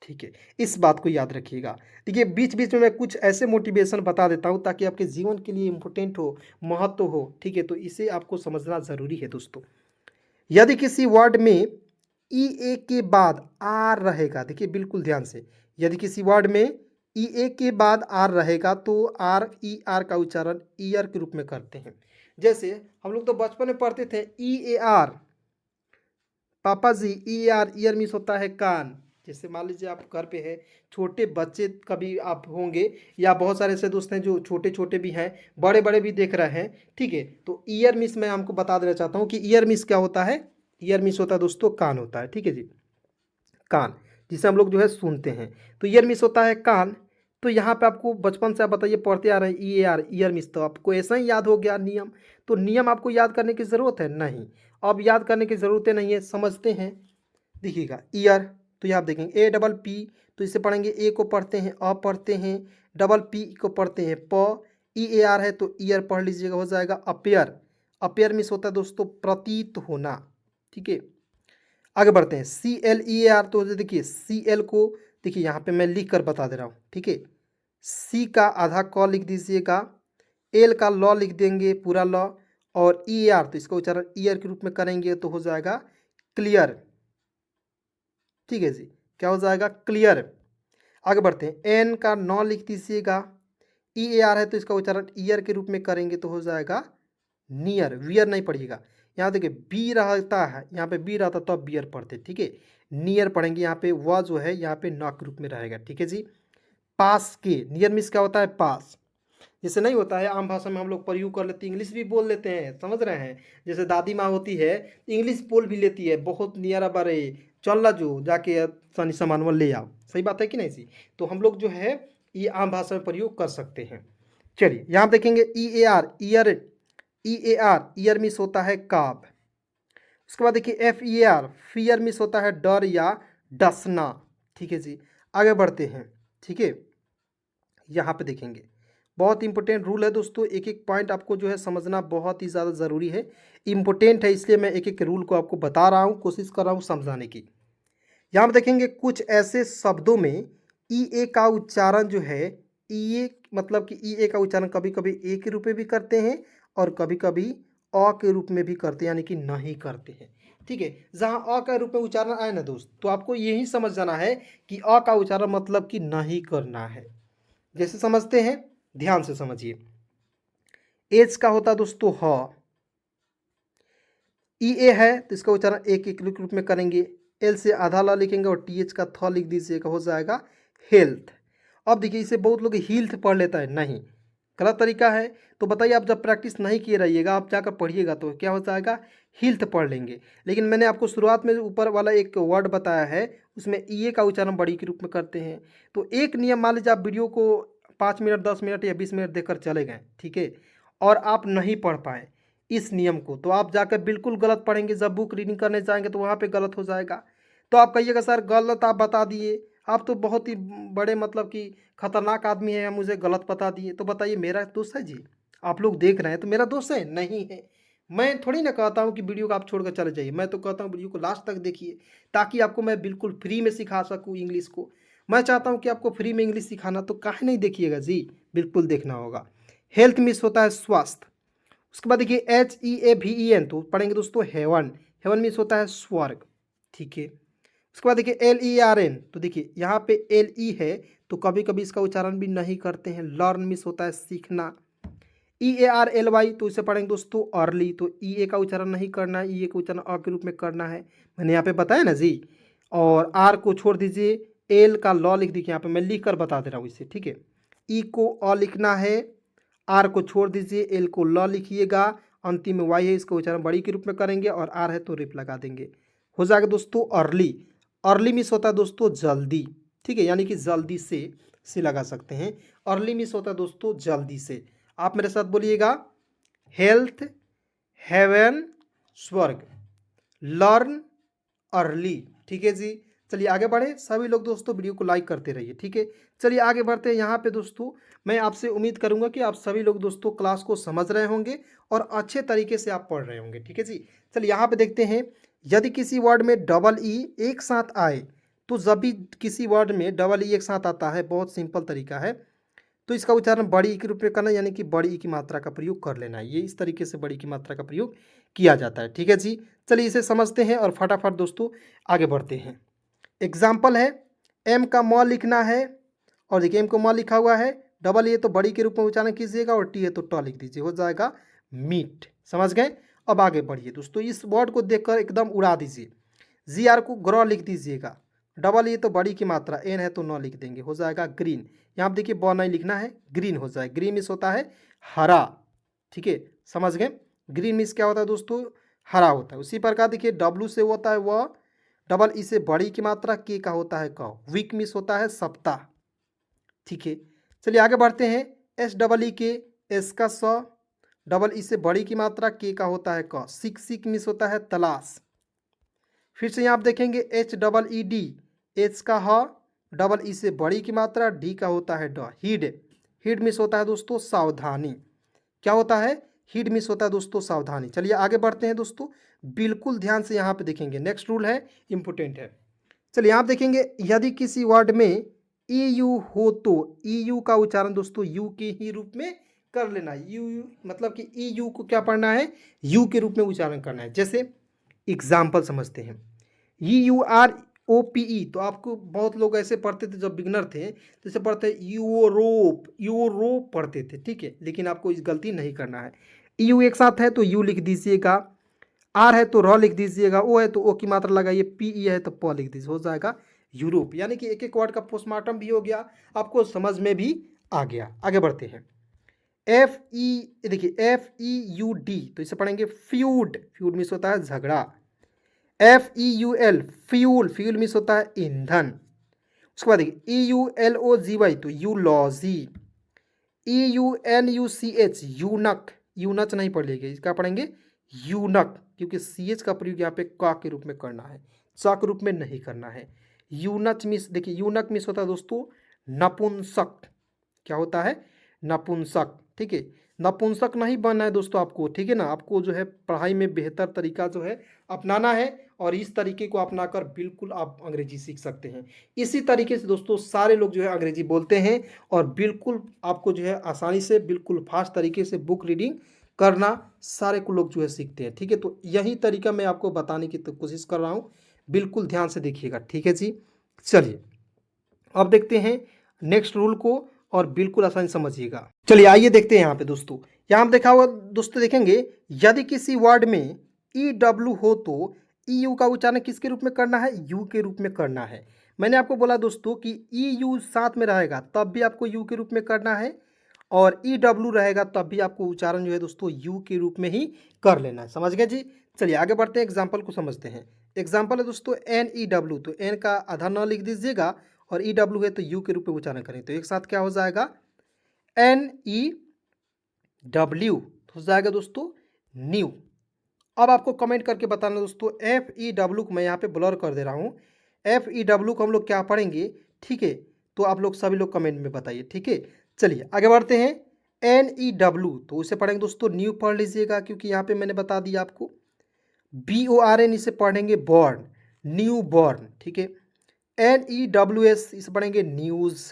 ठीक है, इस बात को याद रखिएगा। देखिए बीच बीच में मैं कुछ ऐसे मोटिवेशन बता देता हूँ ताकि आपके जीवन के लिए इम्पोर्टेंट हो, महत्व हो। ठीक है, तो इसे आपको समझना ज़रूरी है दोस्तों। यदि किसी वर्ड में ई ए के बाद आर रहेगा, देखिए बिल्कुल ध्यान से, यदि किसी वर्ड में ई ए के बाद आर रहेगा तो आर ई आर का उच्चारण ईयर के रूप में करते हैं। जैसे हम लोग तो बचपन में पढ़ते थे ई ए आर, पापा जी, ई आर, ईयर मीन्स होता है कान। जैसे मान लीजिए आप घर पे है, छोटे बच्चे कभी आप होंगे या बहुत सारे ऐसे दोस्त हैं जो छोटे छोटे भी हैं, बड़े बड़े भी देख रहे हैं। ठीक है, तो ईयर मीन्स मैं आपको बता देना चाहता हूँ कि ईयर मीन्स क्या होता है। ईयर मीन्स होता है दोस्तों कान होता है। ठीक है जी, कान, जिसे हम लोग जो है सुनते हैं, तो ईयर मीन्स होता है कान। तो यहाँ पे आपको बचपन से आप बताइए पढ़ते आ रहे हैं ई ए आर, ईयर मीन्स, तो आपको ऐसा ही याद हो गया नियम। तो नियम आपको याद करने की ज़रूरत है नहीं, अब याद करने की ज़रूरत नहीं है, समझते हैं। देखिएगा ईयर, तो यहाँ आप देखेंगे ए डबल पी, तो इसे पढ़ेंगे, ए को पढ़ते हैं अ पढ़ते हैं, डबल पी को पढ़ते हैं प, ई ए आर है तो ईयर पढ़ लीजिएगा, हो जाएगा अपेयर। अपेयर मीन्स होता है दोस्तों प्रतीत होना। ठीक है, आगे बढ़ते हैं, C L E A are, तो देखिए सी एल को देखिए यहाँ पे मैं लिख कर बता दे रहा हूँ। ठीक है, सी का आधा क लिख दीजिएगा, एल का लॉ लिख देंगे पूरा लॉ, और ई आर तो इसका उच्चारण ईयर के रूप में करेंगे तो हो जाएगा क्लियर। ठीक है जी, क्या हो जाएगा? क्लियर। आगे बढ़ते हैं, एन का नॉ लिख दीजिएगा, ई ए आर है तो इसका उच्चारण ईयर के रूप में करेंगे तो हो जाएगा नियर। वियर नहीं पढ़िएगा, यहाँ देखिए बी रहता है, यहाँ पे बी रहता तो अब बियर पढ़ते। ठीक है, नियर पढ़ेंगे, यहाँ पे वह जो है यहाँ पे नॉ के रूप में रहेगा। ठीक है जी, पास के, नियर मीन्स क्या होता है? पास। जैसे नहीं होता है आम भाषा में हम लोग प्रयोग कर लेते हैं, इंग्लिश भी बोल लेते हैं, समझ रहे हैं। जैसे दादी माँ होती है इंग्लिश बोल भी लेती है, बहुत नियर बारे, चल ला जो जाके सनी सामान वो ले आओ। सही बात है कि नहीं सी? तो हम लोग जो है ये आम भाषा में प्रयोग कर सकते हैं। चलिए यहाँ देखेंगे E A R, ear, E A R, ear means होता है काब। उसके बाद देखिए F E R, fear means होता है डर या डसना। ठीक है जी, आगे बढ़ते हैं। ठीक है, यहाँ पे देखेंगे बहुत इंपॉर्टेंट रूल है दोस्तों, एक एक पॉइंट आपको जो है समझना बहुत ही ज़्यादा ज़रूरी है, इम्पोर्टेंट है, इसलिए मैं एक एक रूल को आपको बता रहा हूँ, कोशिश कर रहा हूँ समझाने की। यहाँ पर देखेंगे कुछ ऐसे शब्दों में ई ए का उच्चारण जो है, ई ए मतलब कि ई ए का उच्चारण कभी कभी ए के रूप में भी करते हैं और कभी कभी अ के रूप में भी करते हैं, यानी कि नहीं करते हैं। ठीक है, जहाँ अ का रूप में उच्चारण आए ना दोस्त, तो आपको यही समझ जाना है कि अ का उच्चारण मतलब कि नहीं करना है। जैसे समझते हैं, ध्यान से समझिए। एच का होता है दोस्तों ह, ई ए है तो इसका उच्चारण एक एक रूप में करेंगे, एल से आधा ल लिखेंगे और टी एच का थ लिख दीजिएगा, हो जाएगा हेल्थ। अब देखिए इसे बहुत लोग हिल्थ पढ़ लेता है, नहीं, गलत तरीका है। तो बताइए, आप जब प्रैक्टिस नहीं किए रहिएगा, आप जाकर पढ़िएगा तो क्या हो जाएगा, हिल्थ पढ़ लेंगे। लेकिन मैंने आपको शुरुआत में ऊपर वाला एक वर्ड बताया है, उसमें ई ए का उच्चारण बड़ी के रूप में करते हैं। तो एक नियम, मान लीजिए आप वीडियो को 5 मिनट 10 मिनट या 20 मिनट देखकर चले गए, ठीक है, और आप नहीं पढ़ पाए इस नियम को, तो आप जाकर बिल्कुल गलत पढ़ेंगे। जब बुक रीडिंग करने जाएंगे तो वहाँ पे गलत हो जाएगा। तो आप कहिएगा सर गलत आप बता दिए, आप तो बहुत ही बड़े मतलब कि खतरनाक आदमी है, मुझे गलत बता दिए। तो बताइए मेरा दोस्त है जी? आप लोग देख रहे हैं तो मेरा दोस्त है? नहीं है। मैं थोड़ी ना कहता हूँ कि वीडियो को आप छोड़कर चले जाइए, मैं तो कहता हूँ वीडियो को लास्ट तक देखिए, ताकि आपको मैं बिल्कुल फ्री में सिखा सकूँ इंग्लिश को। मैं चाहता हूँ कि आपको फ्री में इंग्लिश सिखाना, तो काहे नहीं देखिएगा जी, बिल्कुल देखना होगा। हेल्थ मिस होता है स्वास्थ्य। उसके बाद देखिए HEAVEN, तो पढ़ेंगे दोस्तों हेवन, हेवन मीन्स होता है स्वर्ग। ठीक है, उसके बाद देखिए LERN, तो देखिए यहाँ पे LE है तो कभी कभी इसका उच्चारण भी नहीं करते हैं। लर्न मीन्स होता है सीखना। EARLY, तो इसे पढ़ेंगे दोस्तों अर्ली, तो ई ए का उच्चारण नहीं करना है, ई ए का उच्चारण अ के रूप में करना है, मैंने यहाँ पे बताया ना जी। और आर को छोड़ दीजिए, एल का लॉ लिख दीजिए, यहाँ पे मैं लिख कर बता दे रहा हूँ इसे। ठीक है, ई को अ लिखना है, आर को छोड़ दीजिए, एल को ल लिखिएगा, अंतिम में वाई है, इसका उच्चारण बड़ी के रूप में करेंगे, और आर है तो रिप लगा देंगे, हो जाएगा दोस्तों अर्ली। अर्ली मिस होता है दोस्तों जल्दी। ठीक है, यानी कि जल्दी से लगा सकते हैं। अर्ली मिस होता है दोस्तों जल्दी से। आप मेरे साथ बोलिएगा, हेल्थ, हेवन, स्वर्ग, लर्न, अर्ली। ठीक है जी, चलिए आगे बढ़े। सभी लोग दोस्तों वीडियो को लाइक करते रहिए। ठीक है, चलिए आगे बढ़ते हैं। यहाँ पे दोस्तों मैं आपसे उम्मीद करूँगा कि आप सभी लोग दोस्तों क्लास को समझ रहे होंगे और अच्छे तरीके से आप पढ़ रहे होंगे। ठीक है जी, चलिए यहाँ पे देखते हैं। यदि किसी वर्ड में डबल ई एक साथ आए, तो जब भी किसी वर्ड में डबल ई एक साथ आता है, बहुत सिंपल तरीका है, तो इसका उच्चारण बड़ी ई के रूप में करना, यानी कि बड़ी ई की मात्रा का प्रयोग कर लेना है। ये इस तरीके से बड़ी की मात्रा का प्रयोग किया जाता है। ठीक है जी, चलिए इसे समझते हैं और फटाफट दोस्तों आगे बढ़ते हैं। एग्जाम्पल है, एम का म लिखना है, और देखिए एम को म लिखा हुआ है, डबल ए तो बड़ी के रूप में उच्चारण कीजिएगा, और टी है तो ट लिख दीजिए, हो जाएगा मीट। समझ गए? अब आगे बढ़िए दोस्तों, इस वर्ड को देखकर एकदम उड़ा दीजिए। जी आर को ग्रॉ लिख दीजिएगा, डबल ए तो बड़ी की मात्रा, एन है तो न लिख देंगे, हो जाएगा ग्रीन। यहाँ पर देखिए ब नहीं लिखना है, ग्रीन हो जाए। ग्रीन मिस होता है हरा। ठीक है, समझ गए? ग्रीन मिस क्या होता है दोस्तों? हरा होता है। उसी प्रकार देखिए डब्लू से होता है वह, डबल ई से बड़ी की मात्रा, के का होता है क, वीक मिस होता है सप्ताह। ठीक है, चलिए आगे बढ़ते हैं। एस डबल ई के, एस का स, डबल ई से बड़ी की मात्रा, के का होता है क, सिक सिक मिस होता है तलाश। फिर से यहाँ आप देखेंगे HEED, एच का ह, डबल ई से बड़ी की मात्रा, डी का होता है ड, हीड। हीड मिस होता है दोस्तों सावधानी। क्या होता है? हीड मिस होता है दोस्तों सावधानी। चलिए आगे बढ़ते हैं दोस्तों, बिल्कुल ध्यान से यहाँ पे देखेंगे। नेक्स्ट रूल है, इंपोर्टेंट है। चलिए यहाँ आप देखेंगे, यदि किसी वर्ड में ई यू हो तो ई यू का उच्चारण दोस्तों यू के ही रूप में कर लेना। यू मतलब कि ई यू को क्या पढ़ना है? यू के रूप में उच्चारण करना है। जैसे एग्जाम्पल समझते हैं, UROPE, तो आपको बहुत लोग ऐसे पढ़ते थे जब बिगनर थे, जैसे पढ़ते यूरोप, यूरोप पढ़ते थे। ठीक है, लेकिन आपको इस गलती नहीं करना है। यू एक साथ है तो यू लिख दीजिएगा, आर है तो र लिख दीजिएगा, ओ है तो ओ की मात्रा लगाइए, PE है तो प लिख दीजिए, हो जाएगा यूरोप। यानी कि एक एक वर्ड का पोस्टमार्टम भी हो गया, आपको समझ में भी आ गया। आगे बढ़ते हैं। देखिए FEUD, तो इसे पढ़ेंगे फ्यूड, फ्यूड मिस होता है झगड़ा। FEUL, फ्यूल, फ्यूल मिस होता है ईंधन। उसके बाद देखिए EULOGY, तो यूलॉजी। EUNUCH, यूनक, यूनच नहीं पढ़िएगा, इसका पढ़ेंगे यूनक, क्योंकि CH का प्रयोग यहाँ पे का के रूप में करना है, च के रूप में नहीं करना है। यूनच मिस, देखिए यूनक मिस होता है दोस्तों नपुंसक। क्या होता है? नपुंसक, ठीक है। नपुंसक नहीं बनना है दोस्तों आपको, ठीक है ना। आपको जो है पढ़ाई में बेहतर तरीका जो है अपनाना है और इस तरीके को अपनाकर बिल्कुल आप अंग्रेजी सीख सकते हैं। इसी तरीके से दोस्तों सारे लोग जो है अंग्रेजी बोलते हैं और बिल्कुल आपको जो है आसानी से बिल्कुल फास्ट तरीके से बुक रीडिंग करना सारे को लोग जो है सीखते हैं, ठीक है। तो यही तरीका मैं आपको बताने की तो कोशिश कर रहा हूँ, बिल्कुल ध्यान से देखिएगा, ठीक है जी। चलिए अब देखते हैं नेक्स्ट रूल को और बिल्कुल आसानी से समझिएगा। चलिए आइए देखते हैं यहाँ पे दोस्तों। यहाँ हम देखा हुआ दोस्तों देखेंगे, यदि किसी वर्ड में ई डब्ल्यू हो तो ई यू का उच्चारण किसके रूप में करना है, यू के रूप में करना है। मैंने आपको बोला दोस्तों कि ई यू साथ में रहेगा तब भी आपको यू के रूप में करना है और ई डब्ल्यू रहेगा तब भी आपको उच्चारण जो है दोस्तों यू के रूप में ही कर लेना है। समझ गए जी। चलिए आगे बढ़ते हैं, एग्जाम्पल को समझते हैं। एग्जाम्पल है दोस्तों एन ई डब्ल्यू, तो एन का आधा न लिख दीजिएगा और ई डब्ल्यू है तो यू के रूप में उच्चारण करें, तो एक साथ क्या हो जाएगा एन ई डब्ल्यू, हो जाएगा दोस्तों न्यू। अब आपको कमेंट करके बताना दोस्तों, एफ ई डब्ल्यू को मैं यहाँ पे ब्लर कर दे रहा हूँ, एफ ई डब्ल्यू को हम लोग क्या पढ़ेंगे, ठीक है। तो आप लोग सभी लोग कमेंट में बताइए, ठीक है। चलिए आगे बढ़ते हैं। एन ई डब्ल्यू तो उसे पढ़ेंगे दोस्तों न्यू पढ़ लीजिएगा क्योंकि यहाँ पे मैंने बता दिया आपको। बी ओ आर एन इसे पढ़ेंगे बॉर्न, न्यू बॉर्न, ठीक है। एन ई डब्ल्यू एस इसे पढ़ेंगे न्यूज़,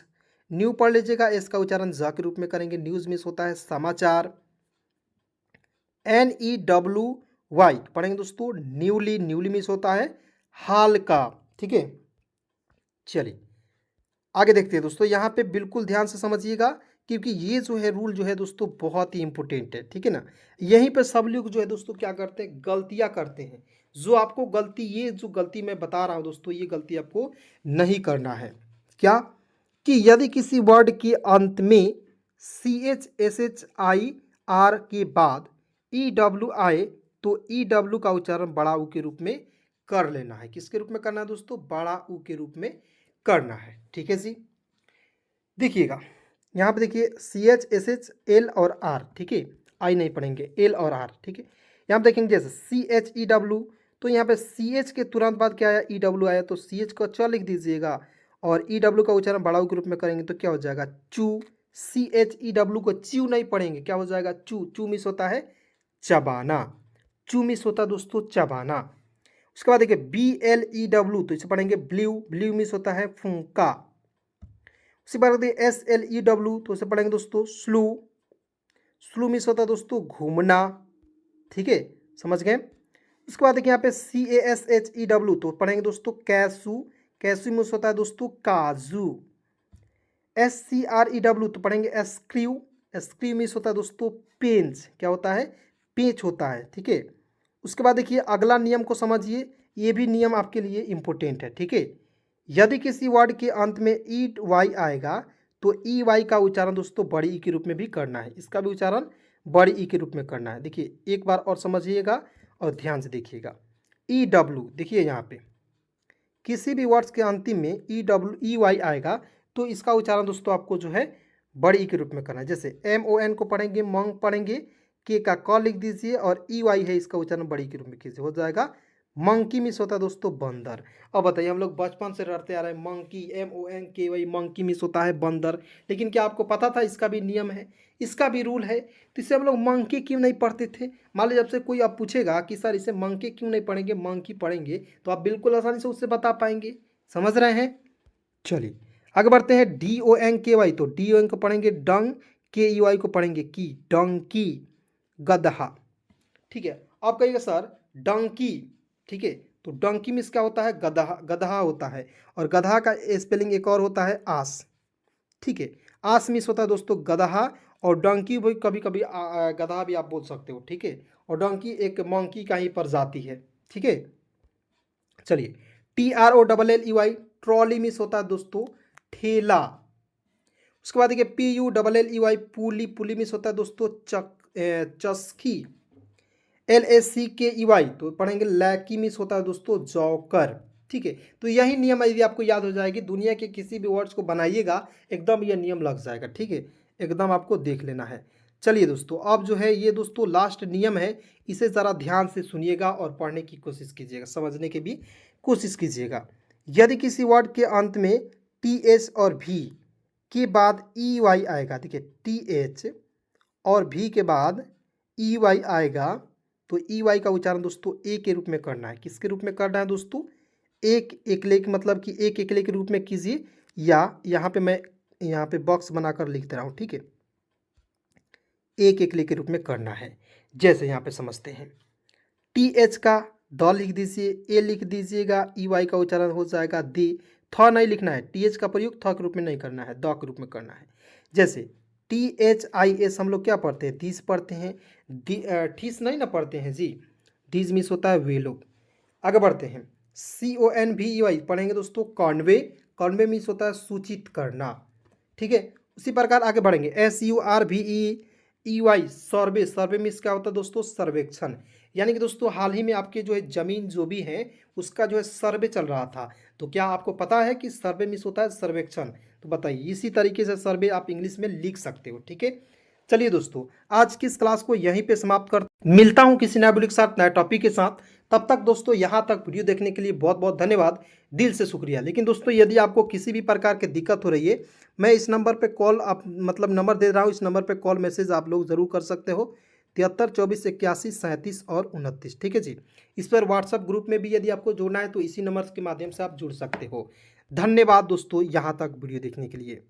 न्यू पढ़ लीजिएगा, एस का उच्चारण ज के रूप में करेंगे, न्यूज़ मिस होता है समाचार। एन ई डब्ल्यू वाई पढ़ेंगे दोस्तों न्यूली, न्यूली मिस होता है हाल का, ठीक है। चलिए आगे देखते हैं दोस्तों, यहाँ पे बिल्कुल ध्यान से समझिएगा क्योंकि ये जो है रूल जो है दोस्तों बहुत ही इंपॉर्टेंट है, ठीक है ना। यहीं पे सब लोग जो है दोस्तों क्या करते हैं, गलतियाँ करते हैं। जो आपको गलती, ये जो गलती मैं बता रहा हूँ दोस्तों, ये गलती आपको नहीं करना है। क्या कि यदि किसी वर्ड के अंत में C H S H I R के बाद ई डब्ल्यू आए तो ई डब्ल्यू का उच्चारण बड़ा ऊ के रूप में कर लेना है। किसके रूप में करना है दोस्तों, बड़ा ऊ के रूप में करना है, ठीक है जी। देखिएगा यहाँ पे देखिए C H S H L और आर, ठीक है, आई नहीं पढ़ेंगे, एल और आर, ठीक है। यहाँ पे देखेंगे जैसे सी एच ई डब्ल्यू, तो यहाँ पे सी एच के तुरंत बाद क्या आया, ई डब्ल्यू आया, तो सी एच को च लिख दीजिएगा और ई डब्ल्यू का उच्चारण बड़ा ऊ के रूप में करेंगे तो क्या हो जाएगा चू। सी एच ई डब्ल्यू को च्यू नहीं पढ़ेंगे, क्या हो जाएगा चू, चू मिस होता है चबाना, चू मिस होता है दोस्तों चबाना। उसके बाद देखिए बी एल ई डब्ल्यू, तो इसे पढ़ेंगे ब्ल्यू, ब्ल्यू मिस होता है फुंका। उसी बात देखिए एस एल ई डब्ल्यू, तो इसे पढ़ेंगे दोस्तों स्लू, स्लू मिस होता है दोस्तों घूमना, ठीक है, समझ गए। उसके बाद देखिए यहाँ पे C A S H E W, तो पढ़ेंगे दोस्तों कैसू, कैसू मिस होता है दोस्तों काजू। S C R E W, तो पढ़ेंगे एस्क्रीव, एस्क्रीव मिस होता है दोस्तों पेंच, क्या होता है पेंच होता है, ठीक है। उसके बाद देखिए अगला नियम को समझिए, ये भी नियम आपके लिए इंपॉर्टेंट है, ठीक है। यदि किसी वर्ड के अंत में ई वाई आएगा तो ई वाई का उच्चारण दोस्तों बड़ी ई के रूप में भी करना है, इसका भी उच्चारण बड़ी ई के रूप में करना है। देखिए एक बार और समझिएगा और ध्यान से देखिएगा। ई डब्ल्यू देखिए यहाँ पे किसी भी वर्ड्स के अंतिम में ई डब्ल्यू ई वाई आएगा तो इसका उच्चारण दोस्तों आपको जो है बड़ी ई के रूप में करना है। जैसे एम ओ एन को पढ़ेंगे मंग पढ़ेंगे, के का क लिख दीजिए और ई वाई है इसका उच्चारण बड़ी के रूप में कीजिए, हो जाएगा मंकी मिस होता है दोस्तों बंदर। अब बताइए हम लोग बचपन से रटते आ रहे हैं मंकी, एम ओ एन के वाई, मंकी मिस होता है बंदर, लेकिन क्या आपको पता था इसका भी नियम है, इसका भी रूल है। तो इससे हम लोग मंकी क्यों नहीं पढ़ते थे। मान लीजिए जब से कोई आप पूछेगा कि सर इसे मंकी क्यों नहीं पढ़ेंगे, मंकी पढ़ेंगे, तो आप बिल्कुल आसानी से उससे बता पाएंगे। समझ रहे हैं। चलिए आगे बढ़ते हैं। डी ओ एन के वाई, तो डी ओ एन को पढ़ेंगे डंग, के ई वाई को पढ़ेंगे की, डंकी गदहा, ठीक है। आप कहिएगा सर डंकी, ठीक है, तो डंकी मिस क्या होता है गदहा, गदहा होता है और गदहा का स्पेलिंग एक और होता है आस, ठीक है। आस मिस होता है दोस्तों गदहा और डंकी भी कभी कभी गदहा भी आप बोल सकते हो, ठीक है। और डंकी एक मंकी का ही प्रजाति है, ठीक है। चलिए T R O double L E Y, trolley means होता है दोस्तों ठेला। उसके बाद देखिए P U double L E Y pulley, pulley means होता है दोस्तों चस्की। एल ए सी के ई वाई, तो पढ़ेंगे लैकी मिस होता है दोस्तों जॉकर, ठीक है। तो यही नियम यदि आपको याद हो जाएगी, दुनिया के किसी भी वर्ड्स को बनाइएगा एकदम ये नियम लग जाएगा, ठीक है। एकदम आपको देख लेना है। चलिए दोस्तों अब जो है ये दोस्तों लास्ट नियम है, इसे ज़रा ध्यान से सुनिएगा और पढ़ने की कोशिश कीजिएगा, समझने की भी कोशिश कीजिएगा। यदि किसी वर्ड के अंत में टी एस और भी के बाद ई वाई आएगा, देखिए टी एच और भी के बाद ई वाई आएगा, तो ई वाई का उच्चारण दोस्तों ए के रूप में करना है। किसके रूप में करना है दोस्तों? एक एकले के मतलब कि एक एकले के रूप में कीजिए, या यहाँ पे मैं यहाँ पे बॉक्स बनाकर लिख दे रहा हूँ, ठीक है। एक एकले के रूप में करना है, जैसे यहाँ पे समझते हैं। टी एच का द लिख दीजिए, ए लिख दीजिएगा, ई वाई का उच्चारण हो जाएगा दी। थ नहीं लिखना है, टी एच का प्रयोग थ के रूप में नहीं करना है, द के रूप में करना है। जैसे टी एच आई एस हम लोग क्या पढ़ते हैं? दिस पढ़ते हैं, ठीस नहीं ना पढ़ते हैं जी, दिस मिस होता है वे लोग। आगे बढ़ते हैं, C O N V E Y पढ़ेंगे दोस्तों, कॉन्वे, कॉन्वे मिस होता है सूचित करना, ठीक है। उसी प्रकार आगे बढ़ेंगे, S U R V E E Y survey, survey means क्या होता है दोस्तों? सर्वेक्षण। यानी कि दोस्तों हाल ही में आपके जो है जमीन जो भी है उसका जो है सर्वे चल रहा था, तो क्या आपको पता है कि सर्वे मीन्स होता है सर्वेक्षण? तो बताइए, इसी तरीके से सर्वे आप इंग्लिश में लिख सकते हो, ठीक है। चलिए दोस्तों, आज की इस क्लास को यहीं पे समाप्त कर मिलता हूं किसी नए वीडियो के साथ, नए टॉपिक के साथ। तब तक दोस्तों यहाँ तक वीडियो देखने के लिए बहुत बहुत धन्यवाद, दिल से शुक्रिया। लेकिन दोस्तों यदि आपको किसी भी प्रकार की दिक्कत हो रही है, मैं इस नंबर पे कॉल आप मतलब नंबर दे रहा हूँ, इस नंबर पे कॉल मैसेज आप लोग ज़रूर कर सकते हो, 73 24 81 37 और 29, ठीक है जी। इस पर व्हाट्सअप ग्रुप में भी यदि आपको जुड़ना है तो इसी नंबर के माध्यम से आप जुड़ सकते हो। धन्यवाद दोस्तों यहाँ तक वीडियो देखने के लिए।